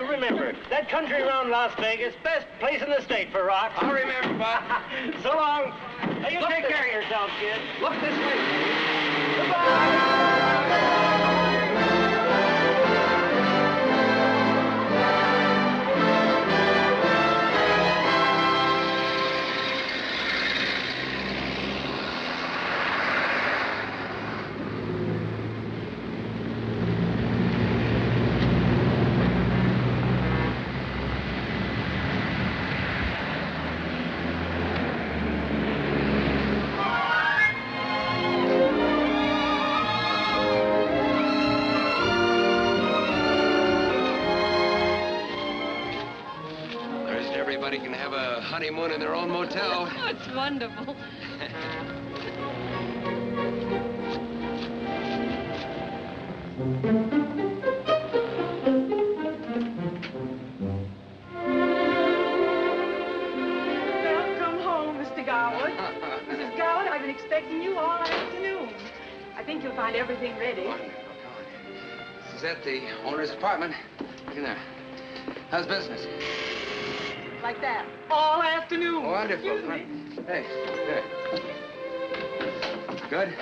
A: remember, that country around Las Vegas, best place in the state for rocks.
I: I'll remember, Bud.
A: So long. Hey, you take care of yourself, kid.
I: Look this way.
Q: Everybody can have a honeymoon in their own motel.
B: Oh, it's wonderful.
K: Welcome home, Mr. Garwood. Mrs. Garwood, I've been expecting you all afternoon. I think you'll find everything ready.
C: This is at the owner's apartment. Look in there. How's business?
K: Like that. All afternoon.
C: Wonderful.
K: Excuse me.
C: Hey, there. Good?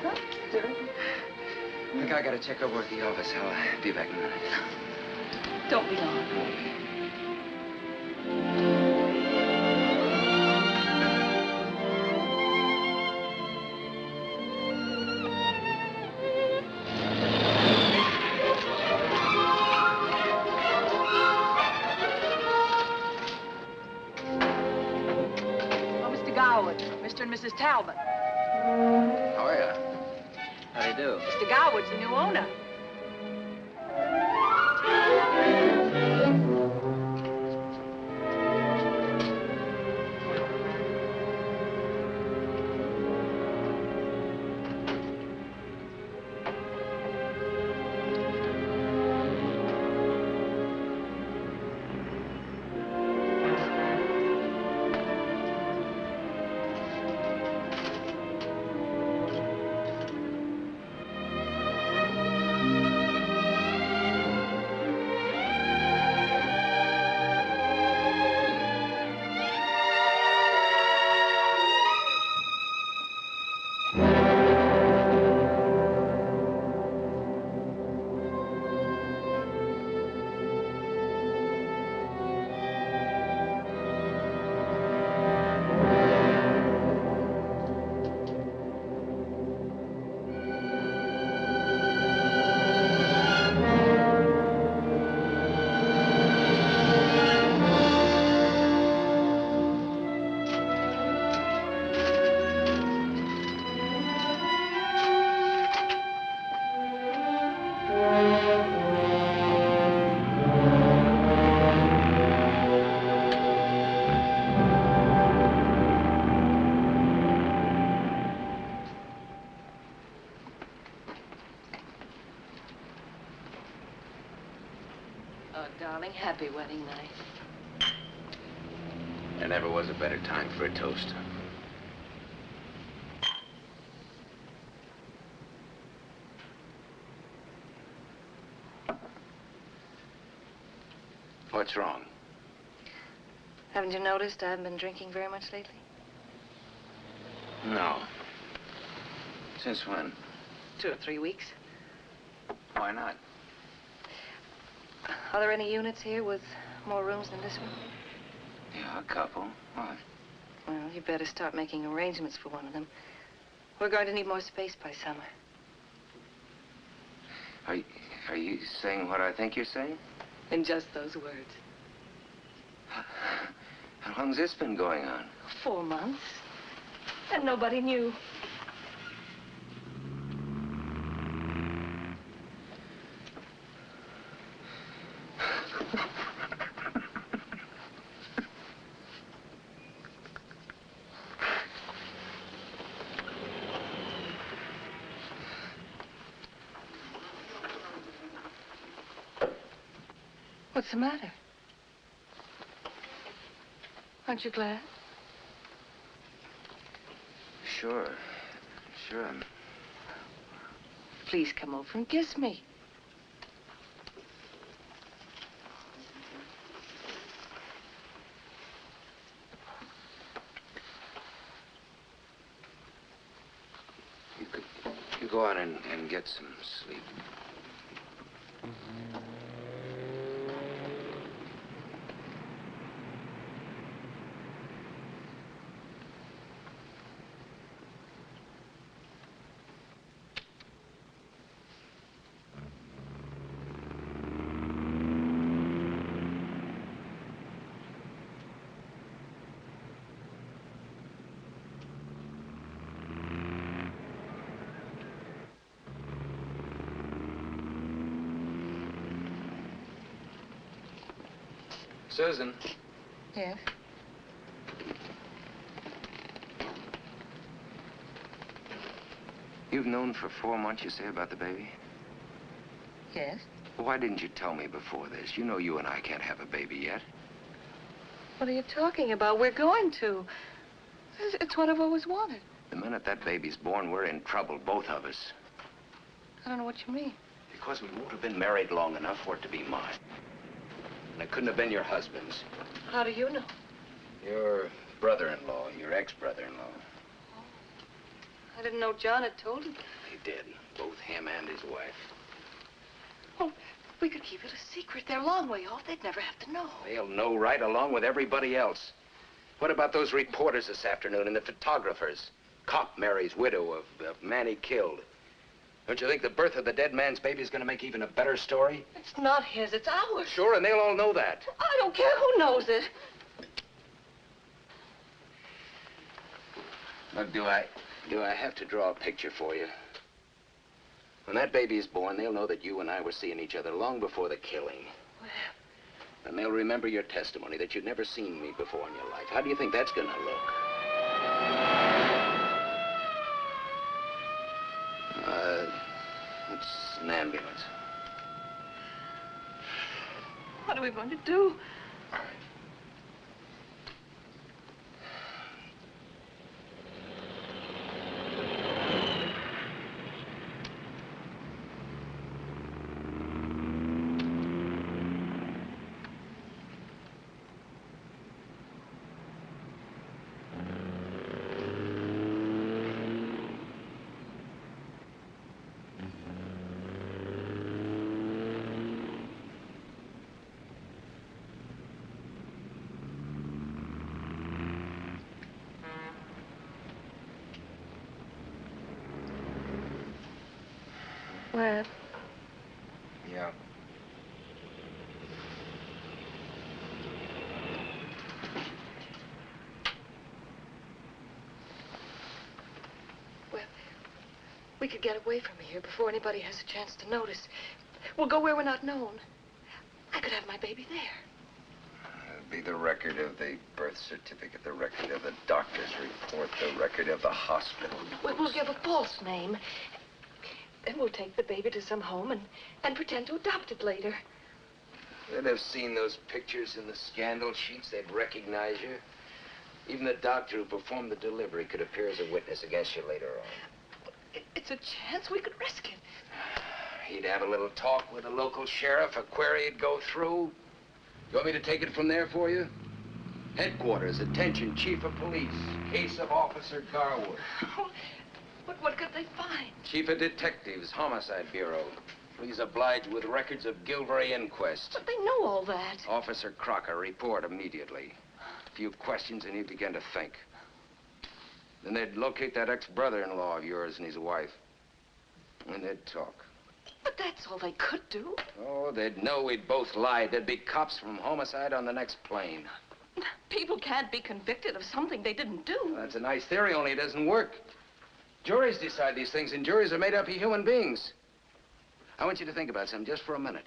C: Look, I gotta check over at the office. I'll be back in a minute.
B: Don't be long.
F: Mr. and Mrs. Talbot.
C: How are you?
A: How do you do?
F: Mr. Garwood's the new owner.
B: Darling, happy wedding night.
C: There never was a better time for a toast. What's wrong?
B: Haven't you noticed I haven't been drinking very much lately?
C: No. Since when?
B: 2 or 3 weeks.
C: Why not?
B: Are there any units here with more rooms than this one?
C: Yeah, a couple. Why?
B: Well, you better start making arrangements for one of them. We're going to need more space by summer.
C: Are you saying what I think you're saying?
B: In just those words.
C: How long's this been going on?
B: 4 months. And nobody knew. What's the matter? Aren't you glad?
C: Sure. Sure.
B: Please come over and kiss me.
C: You go on and get some sleep. Susan.
B: Yes?
C: You've known for 4 months, you say, about the baby?
B: Yes?
C: Well, why didn't you tell me before this? You know you and I can't have a baby yet.
B: What are you talking about? We're going to. It's what I've always wanted.
C: The minute that baby's born, we're in trouble, both of us.
B: I don't know what you mean.
C: Because we won't have been married long enough for it to be mine. And it couldn't have been your husband's.
B: How do you know?
C: Your brother-in-law, your ex-brother-in-law.
B: I didn't know John had told him.
C: He did, both him and his wife.
B: Oh, we could keep it a secret. They're a long way off. They'd never have to know.
C: They'll know right along with everybody else. What about those reporters this afternoon and the photographers? Cop marries widow of man he killed. Don't you think the birth of the dead man's baby is going to make even a better story?
B: It's not his, it's ours.
C: Sure, and they'll all know that.
B: I don't care who knows it.
C: Look, do I have to draw a picture for you? When that baby is born, they'll know that you and I were seeing each other long before the killing.
B: Well,
C: And they'll remember your testimony that you'd never seen me before in your life. How do you think that's going to look? It's an ambulance.
B: what are we going to do? Webb.
C: Yeah.
B: Well, we could get away from here before anybody has a chance to notice. We'll go where we're not known. I could have my baby there.
C: It'll be the record of the birth certificate, the record of the doctor's report, the record of the hospital.
B: We'll give a false name. Then we'll take the baby to some home and pretend to adopt it later.
C: They'd have seen those pictures in the scandal sheets. They'd recognize you. Even the doctor who performed the delivery could appear as a witness against you later on.
B: It's a chance we could risk it.
C: He'd have a little talk with the local sheriff, a query he'd go through. You want me to take it from there for you? Headquarters, attention, Chief of Police. Case of Officer Garwood.
B: What could they find?
C: Chief of Detectives, Homicide Bureau. Please oblige with records of Gilvery inquest.
B: But they know all that.
C: Officer Crocker, report immediately. A few questions and he'd begin to think. Then they'd locate that ex-brother-in-law of yours and his wife. And they'd talk.
B: But that's all they could do.
C: Oh, they'd know we'd both lied. There'd be cops from homicide on the next plane.
B: People can't be convicted of something they didn't do.
C: Well, that's a nice theory, only it doesn't work. Juries decide these things, and juries are made up of human beings. I want you to think about something just for a minute.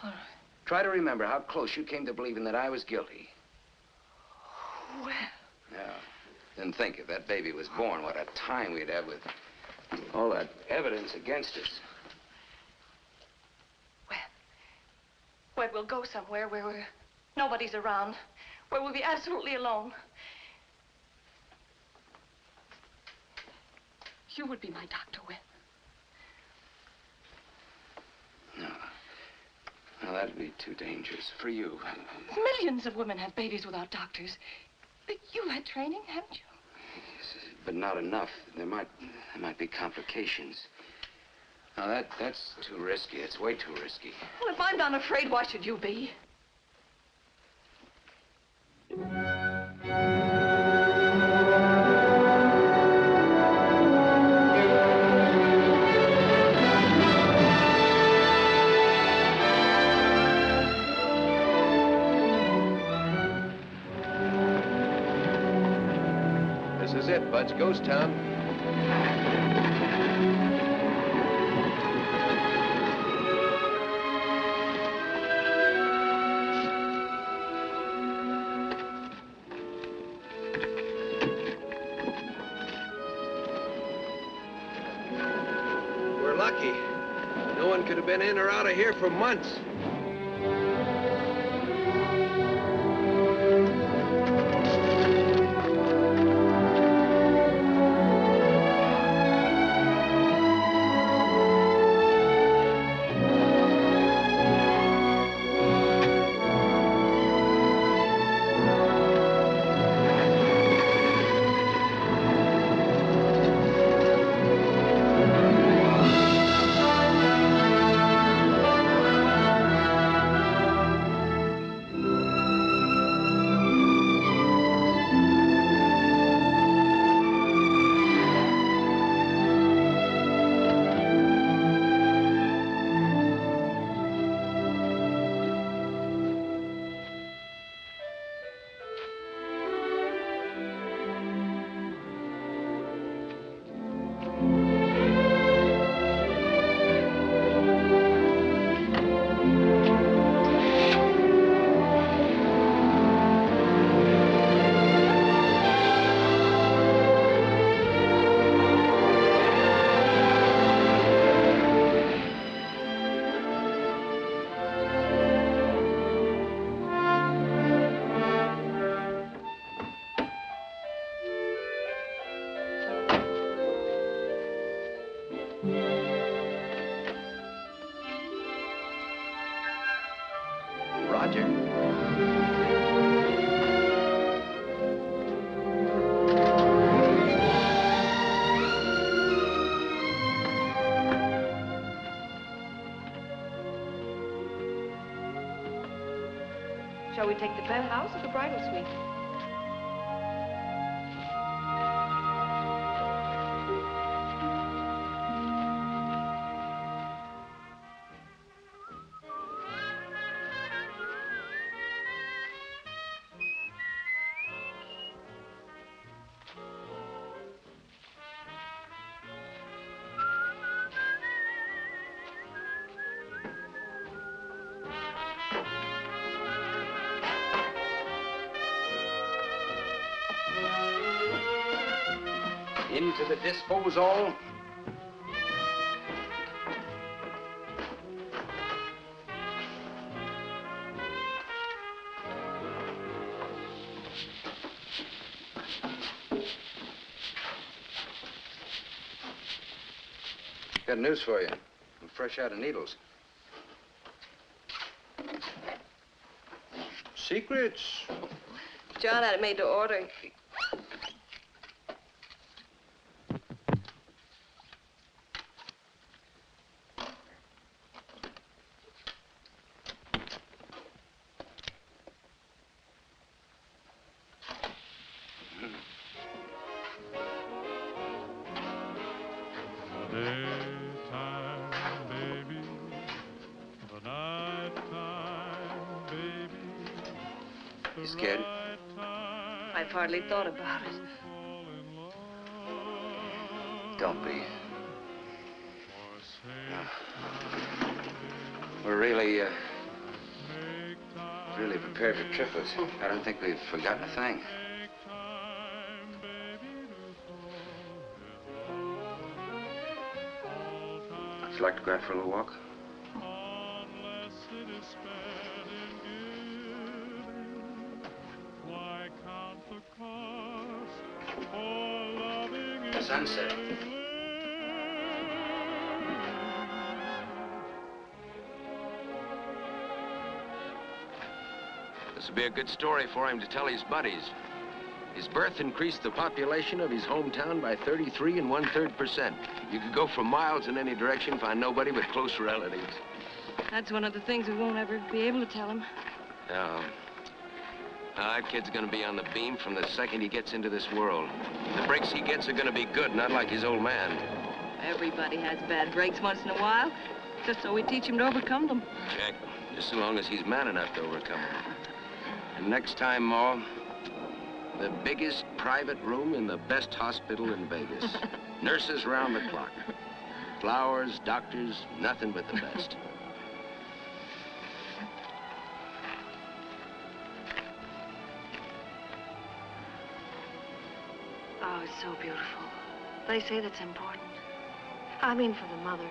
B: All right.
C: Try to remember how close you came to believing that I was guilty.
B: Well.
C: Yeah. Then think, if that baby was born, what a time we'd have with all that evidence against us.
B: Webb, we'll go somewhere where nobody's around, where we'll be absolutely alone. You would be my doctor, Webb.
C: No. No, that'd be too dangerous for you.
B: Millions of women have babies without doctors. But you've had training, haven't you?
C: But not enough. There might be complications. No, that's too risky. It's way too risky.
B: Well, if I'm not afraid, why should you be?
Q: This is it, Bud's Ghost Town. We're lucky. No one could have been in or out of here for months.
B: Shall we take the penthouse or the bridal suite?
C: Into the disposal. Got news for you. I'm fresh out of needles. Secrets?
B: John had it made to order.
E: Daytime, baby, the nighttime, baby.
C: You scared?
B: I've hardly thought about it.
C: Don't be. No. We're really prepared for triplets. I don't think we've forgotten a thing. Would you like to go out for a little walk?
E: Unless it is spent
C: the sunset. This would be a good story for him to tell his buddies. His birth increased the population of his hometown by 33 1/3%. You could go for miles in any direction, find nobody but close relatives.
B: That's one of the things we won't ever be able to tell him.
C: No. That kid's gonna be on the beam from the second he gets into this world. The breaks he gets are gonna be good, not like his old man.
B: Everybody has bad breaks once in a while, just so we teach him to overcome them.
C: Jack, just so long as he's man enough to overcome them. And next time, Ma, the biggest private room in the best hospital in Vegas. Nurses round the clock. Flowers, doctors, nothing but the best.
B: Oh, it's so beautiful. They say that's important. I mean for the mother.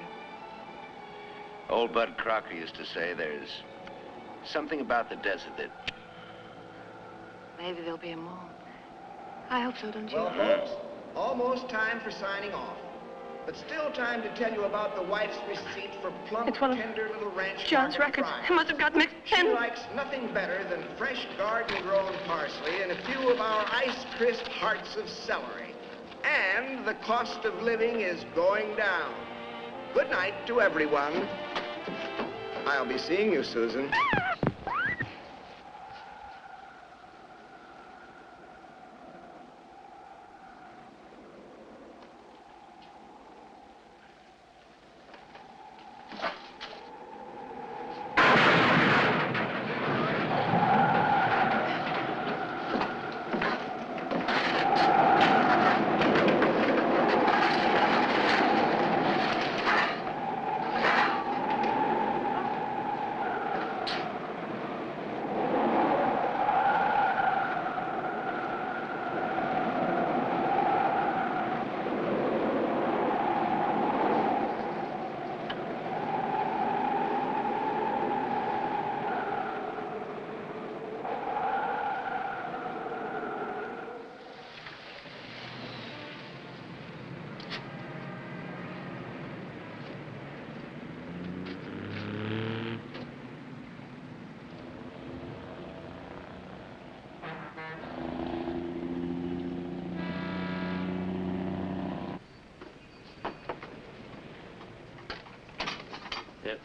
C: Old Bud Crocker used to say there's something about the desert that...
B: Maybe there'll be a moon. I hope so, don't you?
D: Well, folks, almost time for signing off. But still time to tell you about the wife's receipt for plump,
B: It's one of
D: tender little ranch
B: John's
D: market
B: records.
D: fries.
B: I must have got mixed
D: She
B: in.
D: likes nothing better than fresh garden-grown parsley and a few of our ice-crisp hearts of celery. And the cost of living is going down. Good night to everyone. I'll be seeing you, Susan.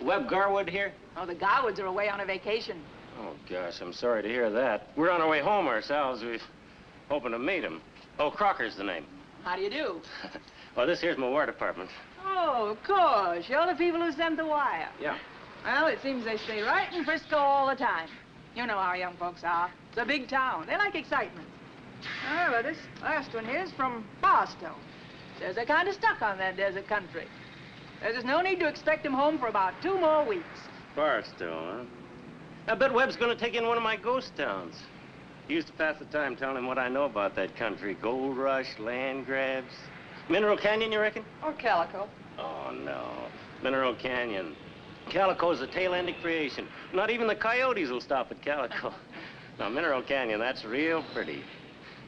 A: Webb Garwood here?
K: Oh, the Garwoods are away on a vacation.
A: Oh, gosh, I'm sorry to hear that. We're on our way home ourselves. We're hoping to meet him. Oh, Crocker's the name.
K: How do you do?
A: Well, this here's my War Department.
K: Oh, of course. You're the people who sent the wire.
A: Yeah.
K: Well, it seems they stay right in Frisco all the time. You know how young folks are. It's a big town. They like excitement. But this last one here's from Barstow. Says they're kind of stuck on that desert country. There's no need to expect them home for about 2 more weeks.
A: Barstow, huh? I bet Webb's gonna take in one of my ghost towns. He used to pass the time telling him what I know about that country. Gold rush, land grabs. Mineral Canyon, you reckon?
K: Or Calico.
A: Oh, no. Mineral Canyon. Calico's a tail-ended creation. Not even the coyotes will stop at Calico. Now, Mineral Canyon, that's real pretty.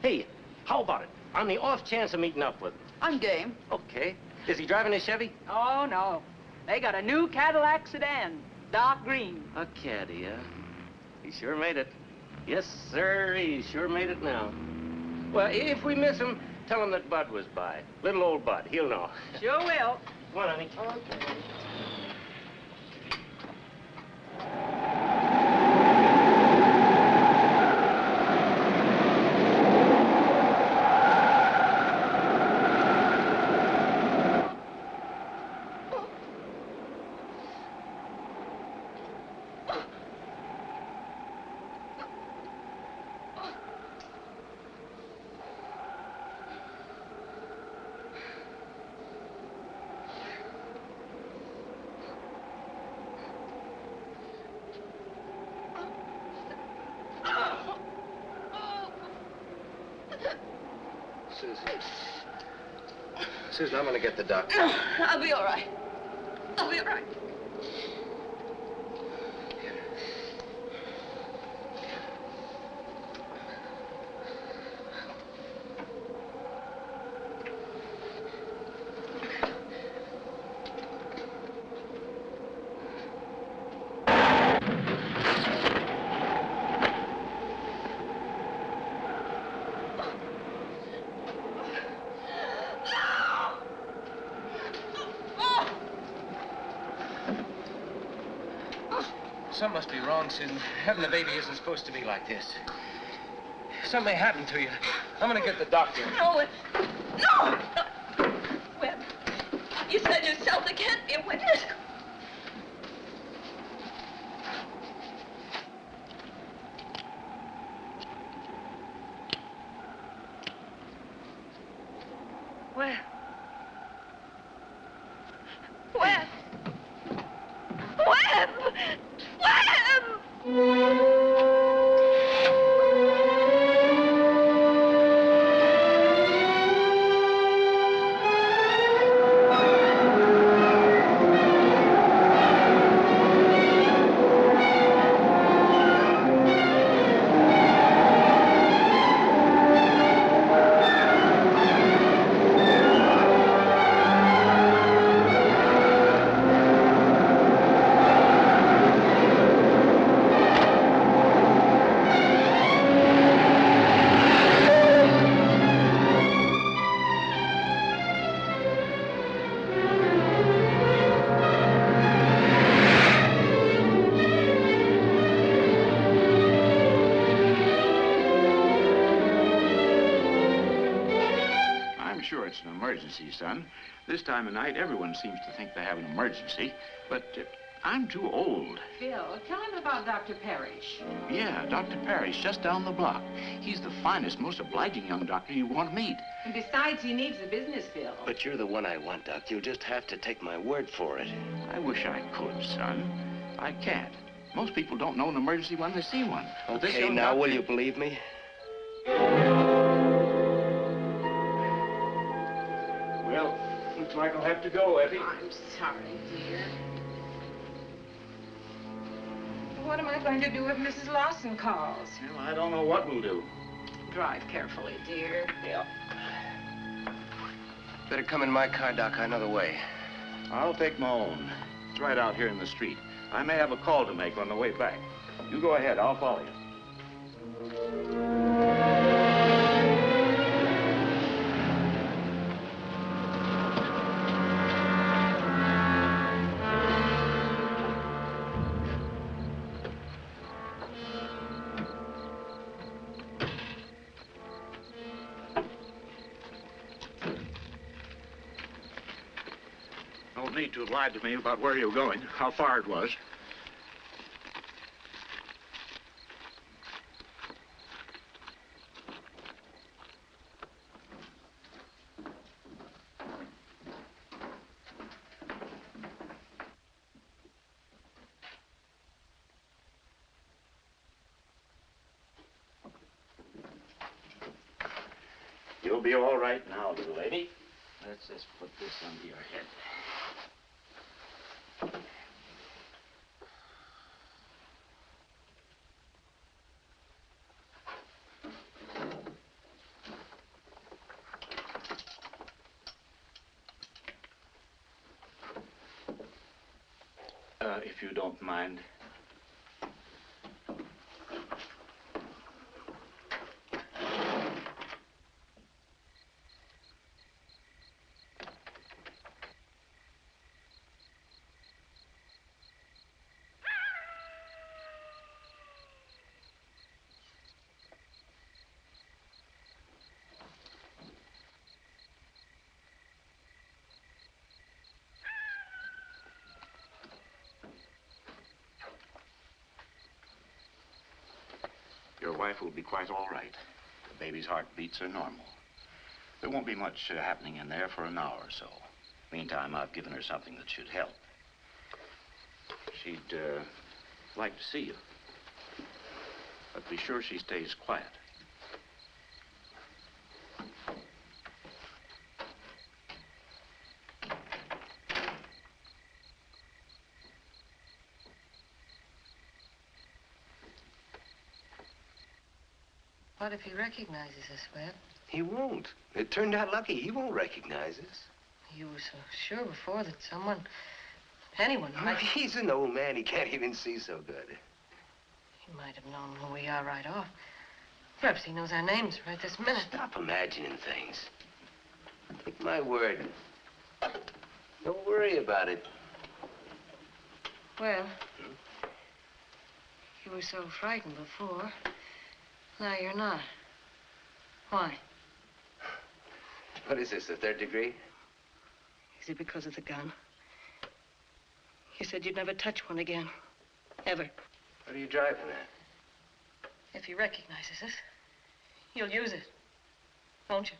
A: Hey, how about it? On the off chance of meeting up with him.
F: I'm game.
A: Okay. Is he driving his Chevy?
K: Oh, no. They got a new Cadillac sedan, dark green.
A: A caddy, huh? He sure made it. Yes, sir, he sure made it now. Well, if we miss him, tell him that Bud was by. Little old Bud, he'll know.
K: Sure will.
A: Come on, honey.
K: Okay.
C: Susan, I'm gonna get the doctor.
F: I'll be all right. I'll be all right.
I: something must be wrong, Susan. Having the baby isn't supposed to be like this. Something may happen to you. I'm gonna get the doctor.
O: No, no! Webb, you said yourself there can't be a witness. Webb. Webb! Webb! Webb!
L: Sure, it's an emergency, son. This time of night, everyone seems to think they have an emergency, but I'm too old.
J: Phil, tell him about Dr. Parrish.
L: Yeah, Dr. Parrish, just down the block. He's the finest, most obliging young doctor you want to meet.
J: And besides, he needs the business, Phil.
A: But you're the one I want, Doc. You'll just have to take my word for it.
L: I wish I could, son. I can't. Most people don't know an emergency when they see one. But this
A: Okay,
L: young
A: now,
L: doctor...
A: will you believe me?
L: Well, looks like I'll have to go, Effie.
J: I'm sorry, dear. What am I going to do if Mrs. Lawson calls?
L: Well, I don't know what we'll do.
J: Drive carefully, dear.
I: Yeah. Better come in my car, Doc. I know the way.
L: I'll take my own. It's right out here in the street. I may have a call to make on the way back. You go ahead. I'll follow you. No need to have lied to me about where you were going, how far it was. You'll be all right now, little lady. Let's just put this under your head. If you don't mind. Your wife will be quite all right. The baby's heartbeats are normal. There won't be much happening in there for an hour or so. Meantime, I've given her something that should help. She'd like to see you. But be sure she stays quiet.
B: What if he recognizes us, Webb?
C: He won't. It turned out lucky. He won't recognize us.
B: You were so sure before that anyone might...
C: He's an old man. He can't even see so good.
B: He might have known who we are right off. Perhaps he knows our names right this minute.
C: Stop imagining things. Take my word. Don't worry about it.
B: Well, You were so frightened before. Now you're not. Why?
I: What is this, the third degree?
B: Is it because of the gun? You said you'd never touch one again. Ever.
I: What are you driving at?
B: If he recognizes us, you'll use it. Won't you?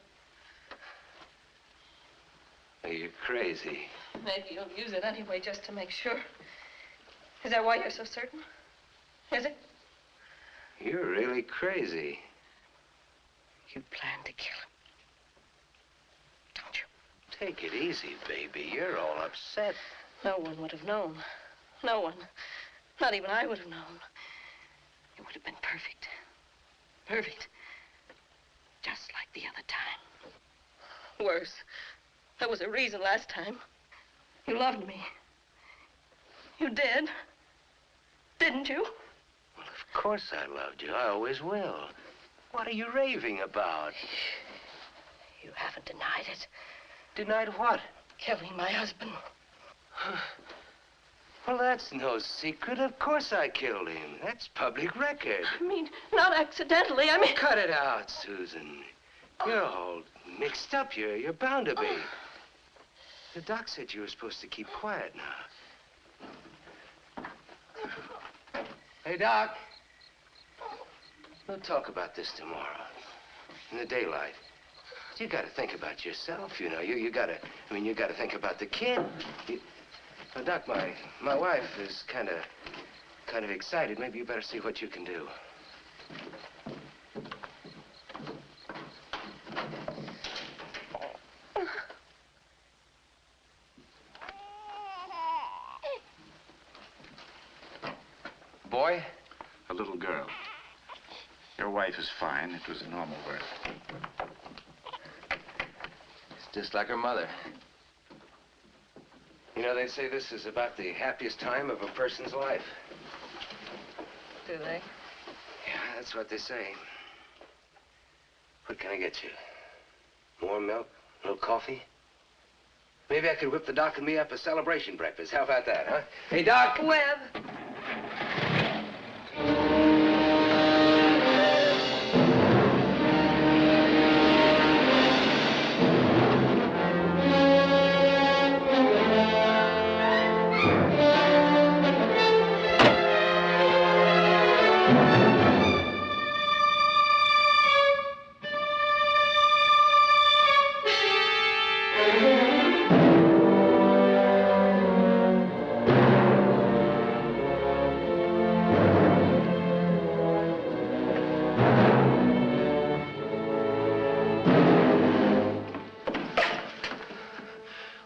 I: Are you crazy?
B: Maybe you'll use it anyway, just to make sure. Is that why you're so certain? Is it?
I: You're really crazy.
B: You planned to kill him. Don't you?
I: Take it easy, baby. You're all upset.
B: No one would have known. No one. Not even I would have known. It would have been perfect. Perfect. Just like the other time. Worse. There was a reason last time. You loved me. You did. Didn't you?
I: Well, of course I loved you. I always will. What are you raving about?
B: You haven't denied it.
I: Denied what?
B: Killing my husband.
I: Well, that's no secret. Of course I killed him. That's public record.
B: I mean, not accidentally. I mean...
I: Cut it out, Susan. You're all mixed up. You're bound to be. The doc said you were supposed to keep quiet now. Hey, Doc. We'll talk about this tomorrow. In the daylight. You gotta think about yourself, you know. You gotta think about the kid. Well, Doc, my wife is kind of excited. Maybe you better see what you can do. Boy?
L: A little girl. Your wife is fine. It was a normal birth.
I: It's just like her mother. You know, they say this is about the happiest time of a person's life.
B: Do they?
I: Yeah, that's what they say. What can I get you? More milk? A little coffee? Maybe I could whip the doc and me up a celebration breakfast. How about that, huh? Hey, Doc!
B: Webb!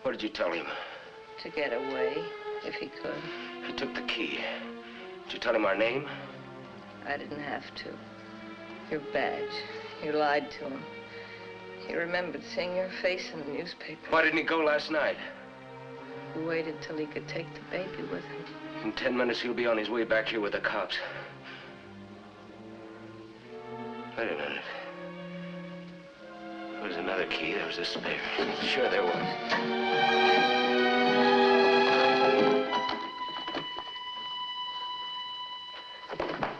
I: What did you tell him?
B: To get away, if he could.
I: He took the key. Did you tell him our name?
B: I didn't have to. Your badge. You lied to him. He remembered seeing your face in the newspaper.
I: Why didn't he go last night?
B: He waited till he could take the baby with him.
I: In 10 minutes, he'll be on his way back here with the cops. Wait a minute. There was another key. There was a spare. Sure there was.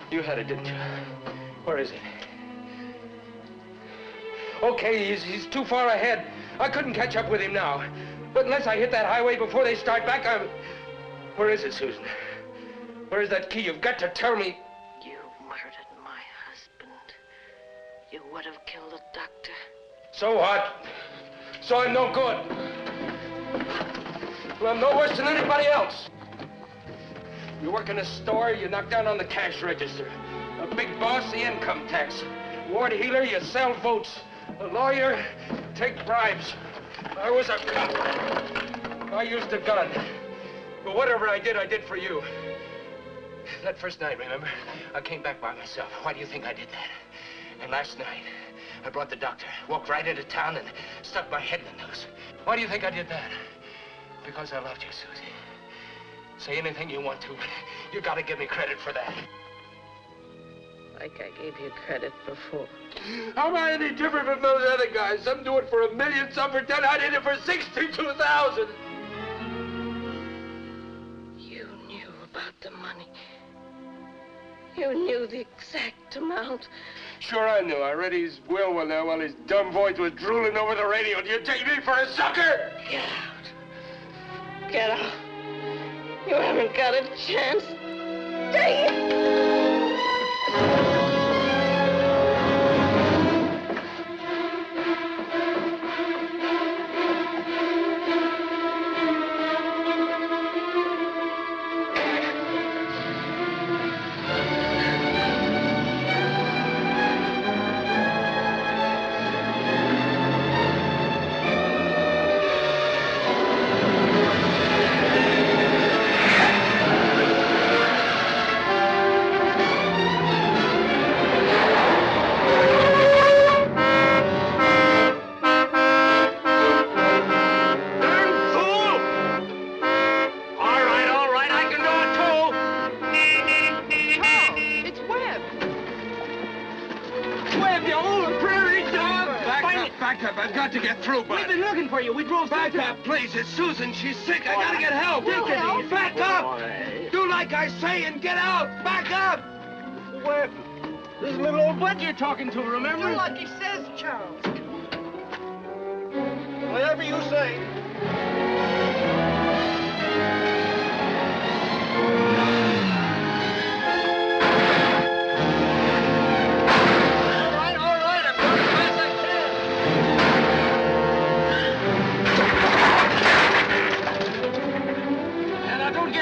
I: You had it, didn't you? Where is it? Okay, he's too far ahead. I couldn't catch up with him now. But unless I hit that highway before they start back, I'm... Where is it, Susan? Where is that key? You've got to tell me.
B: You murdered my husband. You would have killed the doctor.
I: So what? So I'm no good. Well, I'm no worse than anybody else. You work in a store, you knock down on the cash register. A big boss, the income tax. Ward healer, you sell votes. A lawyer, take bribes. I was a cop. I used a gun. But whatever I did for you. That first night, remember? I came back by myself. Why do you think I did that? And last night, I brought the doctor, walked right into town and stuck my head in the noose. Why do you think I did that? Because I loved you, Susie. Say anything you want to, but you gotta give me credit for that.
B: Like I gave you credit before.
I: How am I any different from those other guys? Some do it for $1 million, some for 10. I did it for 62,000.
B: You knew about the money.
R: You knew the exact amount.
Q: Sure I knew. I read his will one night while his dumb voice was drooling over the radio. Do you take me for a sucker?
R: Get out. Get out. You haven't got a chance. Take it!
Q: Back up. I've got to get through, bud.
P: We've been looking for you. We drove
Q: back up, please. It's Susan. She's sick. I gotta get help.
P: Take it easy.
Q: Back up. Do like I say and get out. Back up.
P: Web. This is little old Bud you're talking to, remember?
F: Do like he says, Charles.
P: Whatever you say.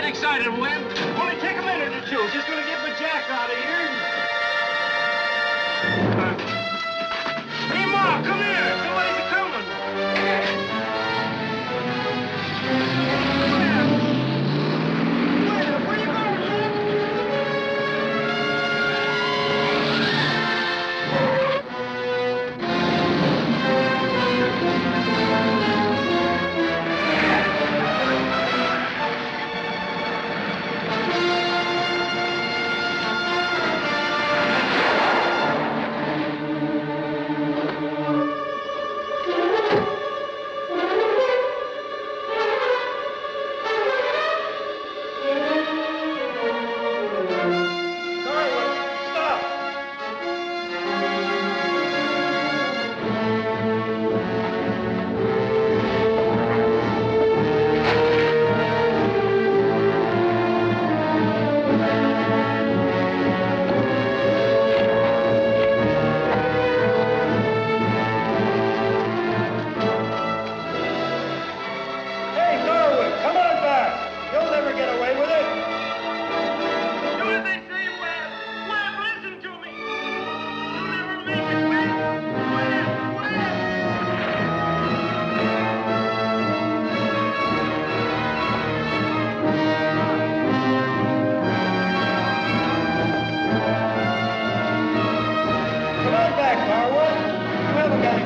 P: Excited, Win. Only take a minute or two. Just gonna get my jack out of here. Hey, Ma, come here. Somebody's coming. Where you going,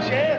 P: chance.